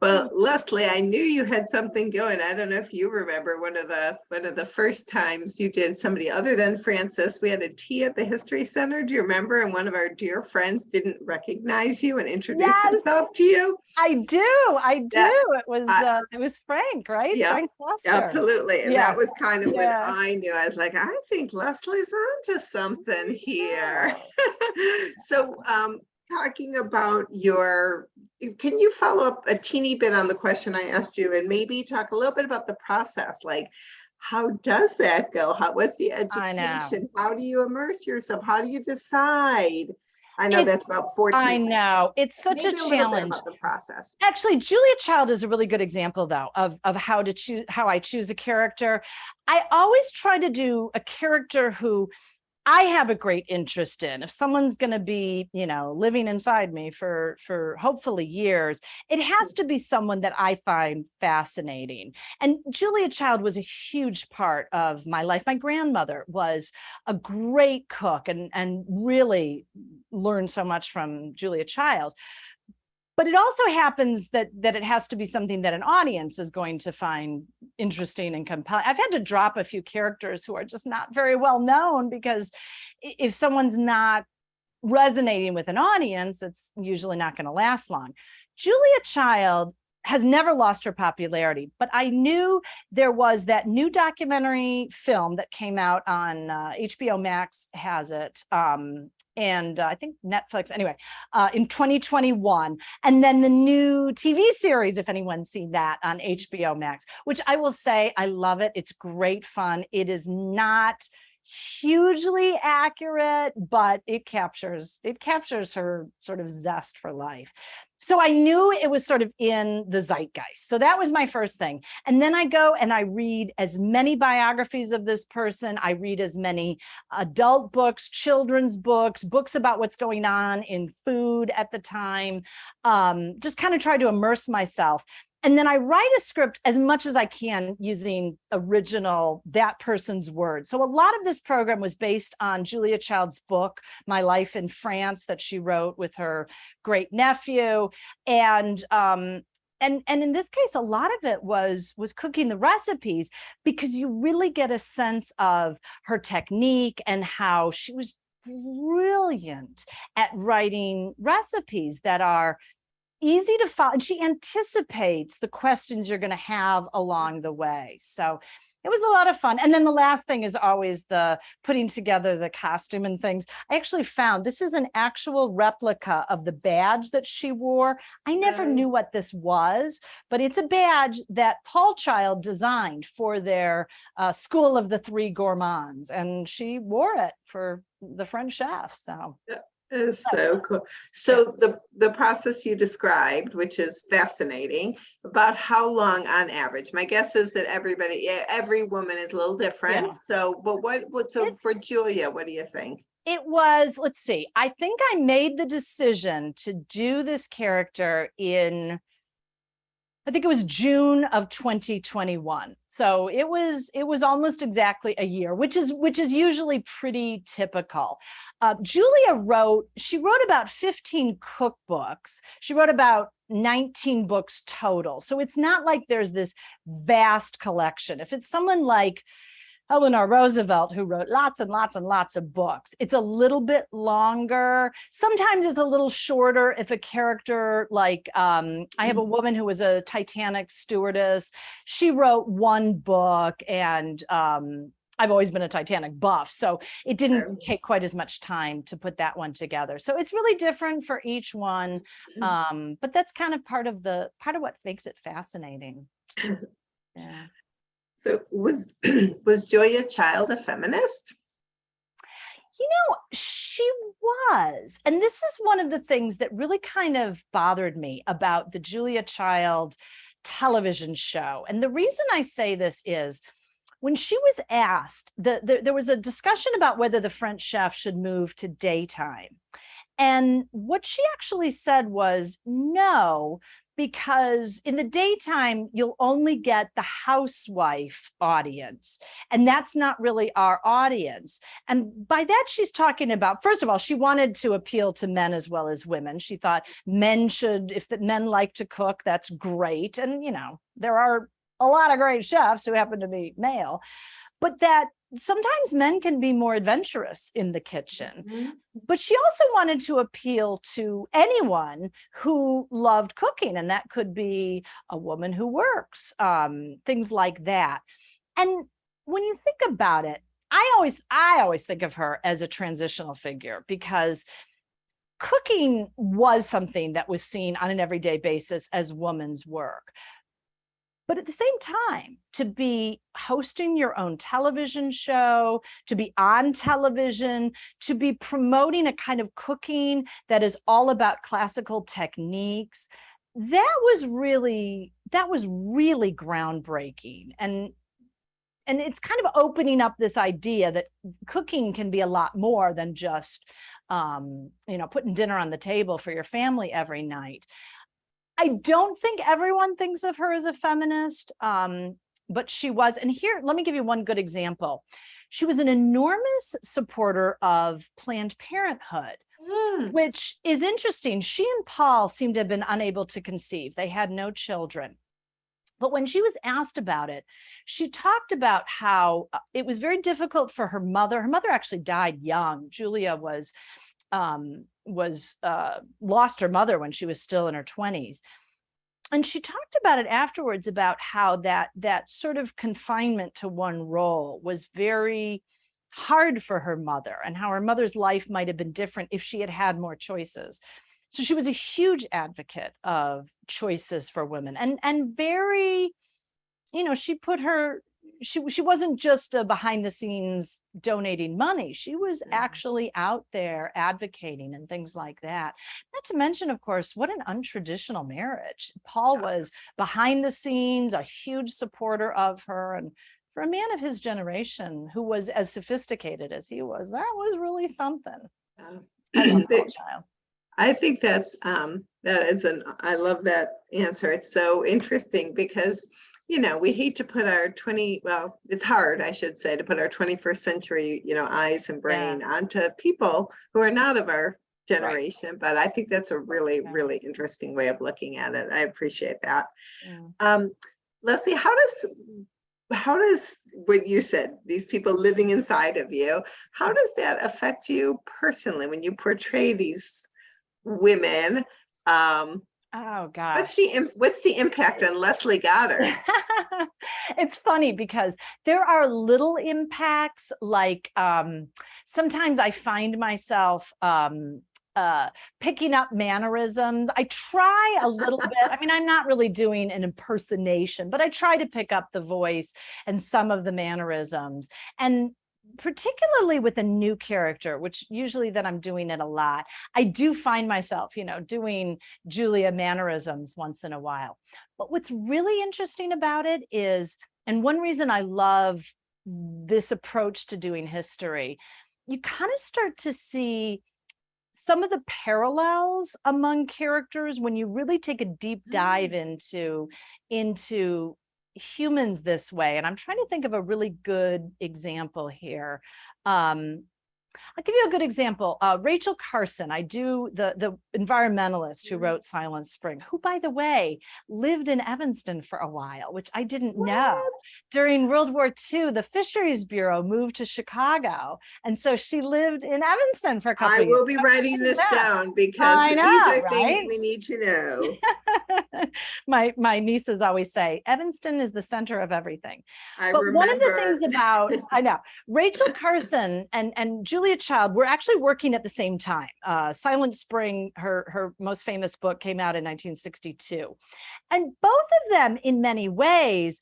Well, Leslie, I knew you had something going. I don't know if you remember one of the first times you did somebody other than Frances. We had a tea at the History Center. Do you remember? And one of our dear friends didn't recognize you and introduced himself to you. I do. It was Frank, right? Yeah, Frank Foster. Absolutely. And that was kind of when I knew. I was like, I think Leslie's onto something here. So talking about can you follow up a teeny bit on the question I asked you, and maybe talk a little bit about the process? Like, how does that go? What's the education? How do you immerse yourself? How do you decide? I know that's about 14. I know. It's such a challenge. About the process. Actually, Julia Child is a really good example, though, of how I choose a character. I always try to do a character who I have a great interest in. If someone's going to be, living inside me for hopefully years, it has to be someone that I find fascinating. And Julia Child was a huge part of my life. My grandmother was a great cook and really learned so much from Julia Child. But it also happens that it has to be something that an audience is going to find interesting and compelling. I've had to drop a few characters who are just not very well known, because if someone's not resonating with an audience, it's usually not going to last long. Julia Child has never lost her popularity, but I knew there was that new documentary film that came out on HBO Max has it. And I think Netflix, anyway, in 2021. And then the new TV series, if anyone's seen that, on HBO Max, which I will say, I love it. It's great fun. It is not hugely accurate, but it captures her sort of zest for life. So I knew it was sort of in the zeitgeist. So that was my first thing. And then I go and I read as many biographies of this person. I read as many adult books, children's books, books about what's going on in food at the time, just kind of try to immerse myself. And then I write a script as much as I can using original, that person's words. So a lot of this program was based on Julia Child's book, My Life in France, that she wrote with her great nephew. And in this case, a lot of it was cooking the recipes, because you really get a sense of her technique and how she was brilliant at writing recipes that are easy to follow, and she anticipates the questions you're going to have along the way. So it was a lot of fun. And then the last thing is always the putting together the costume and things. I actually found this is an actual replica of the badge that she wore. I never knew what this was, but it's a badge that Paul Child designed for their School of the Three Gourmands, and she wore it for the French chef. So. It is so cool. So the process you described, which is fascinating, about how long on average? My guess is that every woman is a little different. Yeah. So, but for Julia, what do you think? It was, let's see, I think I made the decision to do this character in, I think it was June of 2021. So it was almost exactly a year, which is usually pretty typical. Julia wrote about 15 cookbooks. She wrote about 19 books total. So it's not like there's this vast collection. If it's someone like Eleanor Roosevelt, who wrote lots and lots and lots of books, it's a little bit longer. Sometimes it's a little shorter if a character like, I have a woman who was a Titanic stewardess. She wrote one book, and I've always been a Titanic buff, so it didn't take quite as much time to put that one together. So it's really different for each one, but that's kind of part of what makes it fascinating. Yeah. So was Julia Child a feminist? She was. And this is one of the things that really kind of bothered me about the Julia Child television show. And the reason I say this is, when she was asked, there was a discussion about whether the French chef should move to daytime. And what she actually said was no, because in the daytime, you'll only get the housewife audience. And that's not really our audience. And by that, she's talking about, first of all, she wanted to appeal to men as well as women. She thought if the men like to cook, that's great. And, there are a lot of great chefs who happen to be male, but that sometimes men can be more adventurous in the kitchen. Mm-hmm. But she also wanted to appeal to anyone who loved cooking, and that could be a woman who works, things like that. And when you think about it, I always think of her as a transitional figure, because cooking was something that was seen on an everyday basis as women's work. But at the same time, to be hosting your own television show, to be on television, to be promoting a kind of cooking that is all about classical techniques, that was really groundbreaking. And it's kind of opening up this idea that cooking can be a lot more than just, putting dinner on the table for your family every night. I don't think everyone thinks of her as a feminist, but she was. And here, let me give you one good example. She was an enormous supporter of Planned Parenthood, which is interesting. She and Paul seem to have been unable to conceive. They had no children. But when she was asked about it, she talked about how it was very difficult for her mother. Her mother actually died young. Julia lost her mother when she was still in her 20s. And she talked about it afterwards, about how that sort of confinement to one role was very hard for her mother, and how her mother's life might have been different if she had had more choices. So she was a huge advocate of choices for women, and very, she put her, she wasn't just behind the scenes donating money. She was actually out there advocating and things like that. Not to mention, of course, what an untraditional marriage. Paul was behind the scenes, a huge supporter of her. And for a man of his generation who was as sophisticated as he was, that was really something. I love Paul Child. I think I love that answer. It's so interesting because, we hate to put our it's hard, I should say, to put our 21st century, eyes and brain onto people who are not of our generation. Right. But I think that's a really, really interesting way of looking at it. I appreciate that. Yeah. Leslie, how does what you said, these people living inside of you, how does that affect you personally when you portray these women? Oh gosh. What's the impact on Leslie Goddard? It's funny because there are little impacts, like sometimes I find myself picking up mannerisms. I try a little bit. I mean, I'm not really doing an impersonation, but I try to pick up the voice and some of the mannerisms. And particularly with a new character, which usually then I'm doing it a lot, I do find myself, doing Julia mannerisms once in a while. But what's really interesting about it is, and one reason I love this approach to doing history, you kind of start to see some of the parallels among characters when you really take a deep dive into humans this way. And I'm trying to think of a really good example here. I'll give you a good example. Rachel Carson, the environmentalist who wrote Silent Spring, who, by the way, lived in Evanston for a while, which I didn't know. During World War II, the Fisheries Bureau moved to Chicago. And so she lived in Evanston for a couple of years. I will be writing this down because these are things we need to know. My nieces always say, Evanston is the center of everything. But one of the things about, Rachel Carson and Julia Child were actually working at the same time. Silent Spring, her most famous book, came out in 1962. And both of them, in many ways,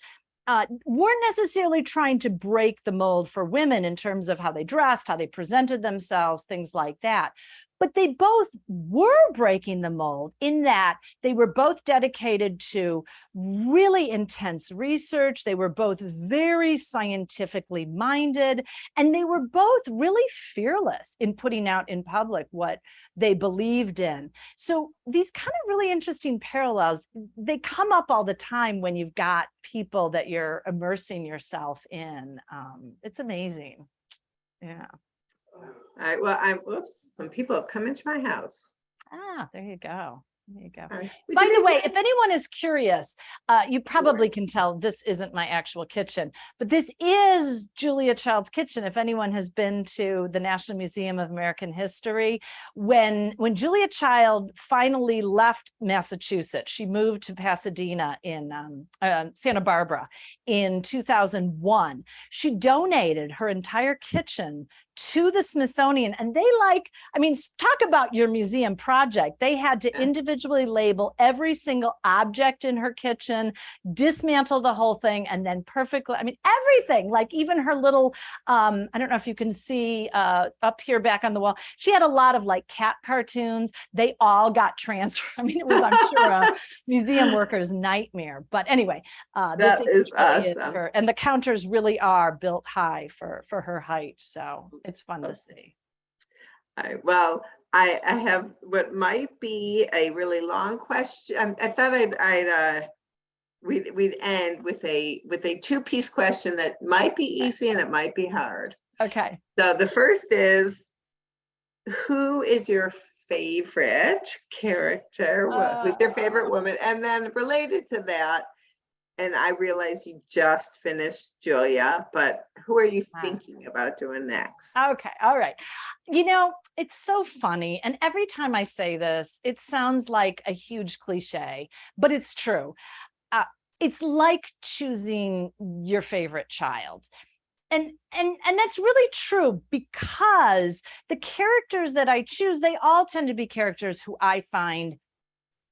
weren't necessarily trying to break the mold for women in terms of how they dressed, how they presented themselves, things like that. But they both were breaking the mold in that they were both dedicated to really intense research. They were both very scientifically minded, and they were both really fearless in putting out in public what they believed in. So these kind of really interesting parallels, they come up all the time when you've got people that you're immersing yourself in. It's amazing. Yeah. All right. Well, some people have come into my house. There you go. There you go. Right. By the way, if anyone is curious, you probably can tell this isn't my actual kitchen, but this is Julia Child's kitchen. If anyone has been to the National Museum of American History, when Julia Child finally left Massachusetts, she moved to Pasadena in Santa Barbara in 2001. She donated her entire kitchen to the Smithsonian. And they talk about your museum project. They had to individually label every single object in her kitchen, dismantle the whole thing, and then everything, like even her little, I don't know if you can see up here back on the wall, she had a lot of like cat cartoons. They all got transferred. It was, I'm sure, a museum worker's nightmare. But anyway, this is really awesome. And the counters really are built high for her height. So it's fun to see. Well, I have what might be a really long question. I thought we'd end with a two-piece question that might be easy and it might be hard. Okay. So the first is, who is your favorite character? Who's your favorite woman? And then related to that, and I realize you just finished Julia, but who are you thinking about doing next? Okay. All right. It's so funny. And every time I say this, it sounds like a huge cliche, but it's true. It's like choosing your favorite child. And that's really true, because the characters that I choose, they all tend to be characters who I find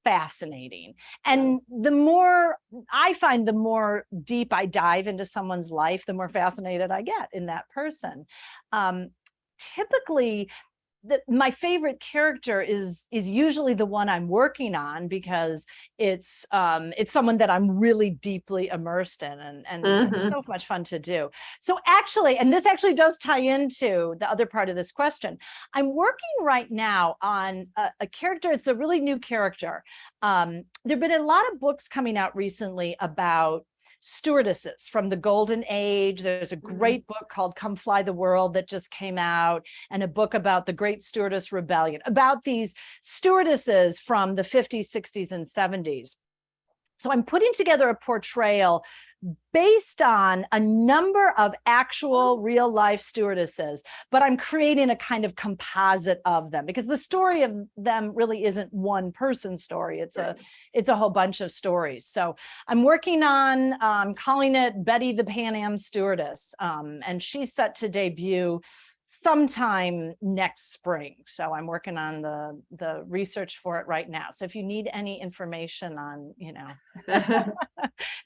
fascinating. And the more deep I dive into someone's life, the more fascinated I get in that person. Typically, my favorite character is usually the one I'm working on, because it's someone that I'm really deeply immersed in, and it's so much fun to do. So actually, and this actually does tie into the other part of this question, I'm working right now on a character. It's a really new character. There've been a lot of books coming out recently about stewardesses from the golden age. There's a great book called Come Fly the World that just came out, and a book about the Great Stewardess Rebellion, about these stewardesses from the 50s, 60s, and 70s. So I'm putting together a portrayal based on a number of actual real life stewardesses, but I'm creating a kind of composite of them, because the story of them really isn't one person's story. It's a whole bunch of stories. So I'm working on calling it Betty the Pan Am Stewardess, and she's set to debut sometime next spring. So I'm working on the research for it right now. So if you need any information on,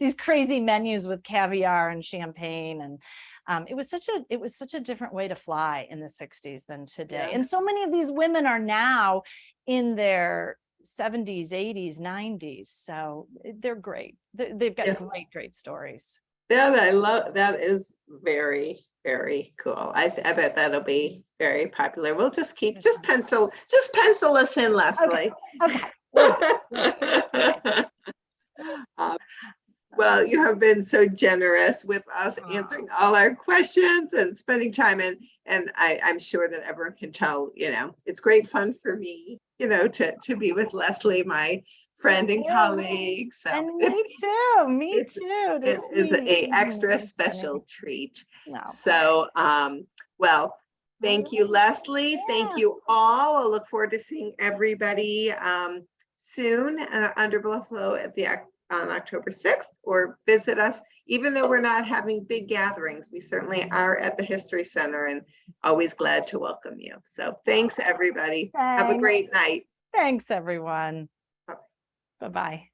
these crazy menus with caviar and champagne, and it was such a different way to fly in the 60s than today. And so many of these women are now in their 70s, 80s, 90s. So they're great. They've got great stories. That I love. That is very, very cool. I bet that'll be very popular. We'll just pencil us in, Leslie. Okay. Well, you have been so generous with us answering all our questions and spending time and I'm sure that everyone can tell, it's great fun for me, to be with Leslie, my friend and colleague. So and me too. It is an extra special treat. No. So, well, thank you, Leslie. Thank you all. I'll look forward to seeing everybody soon under Buffalo on October 6th, or visit us. Even though we're not having big gatherings, we certainly are at the History Center, and always glad to welcome you. So thanks, everybody. Have a great night. Thanks, everyone. Bye-bye.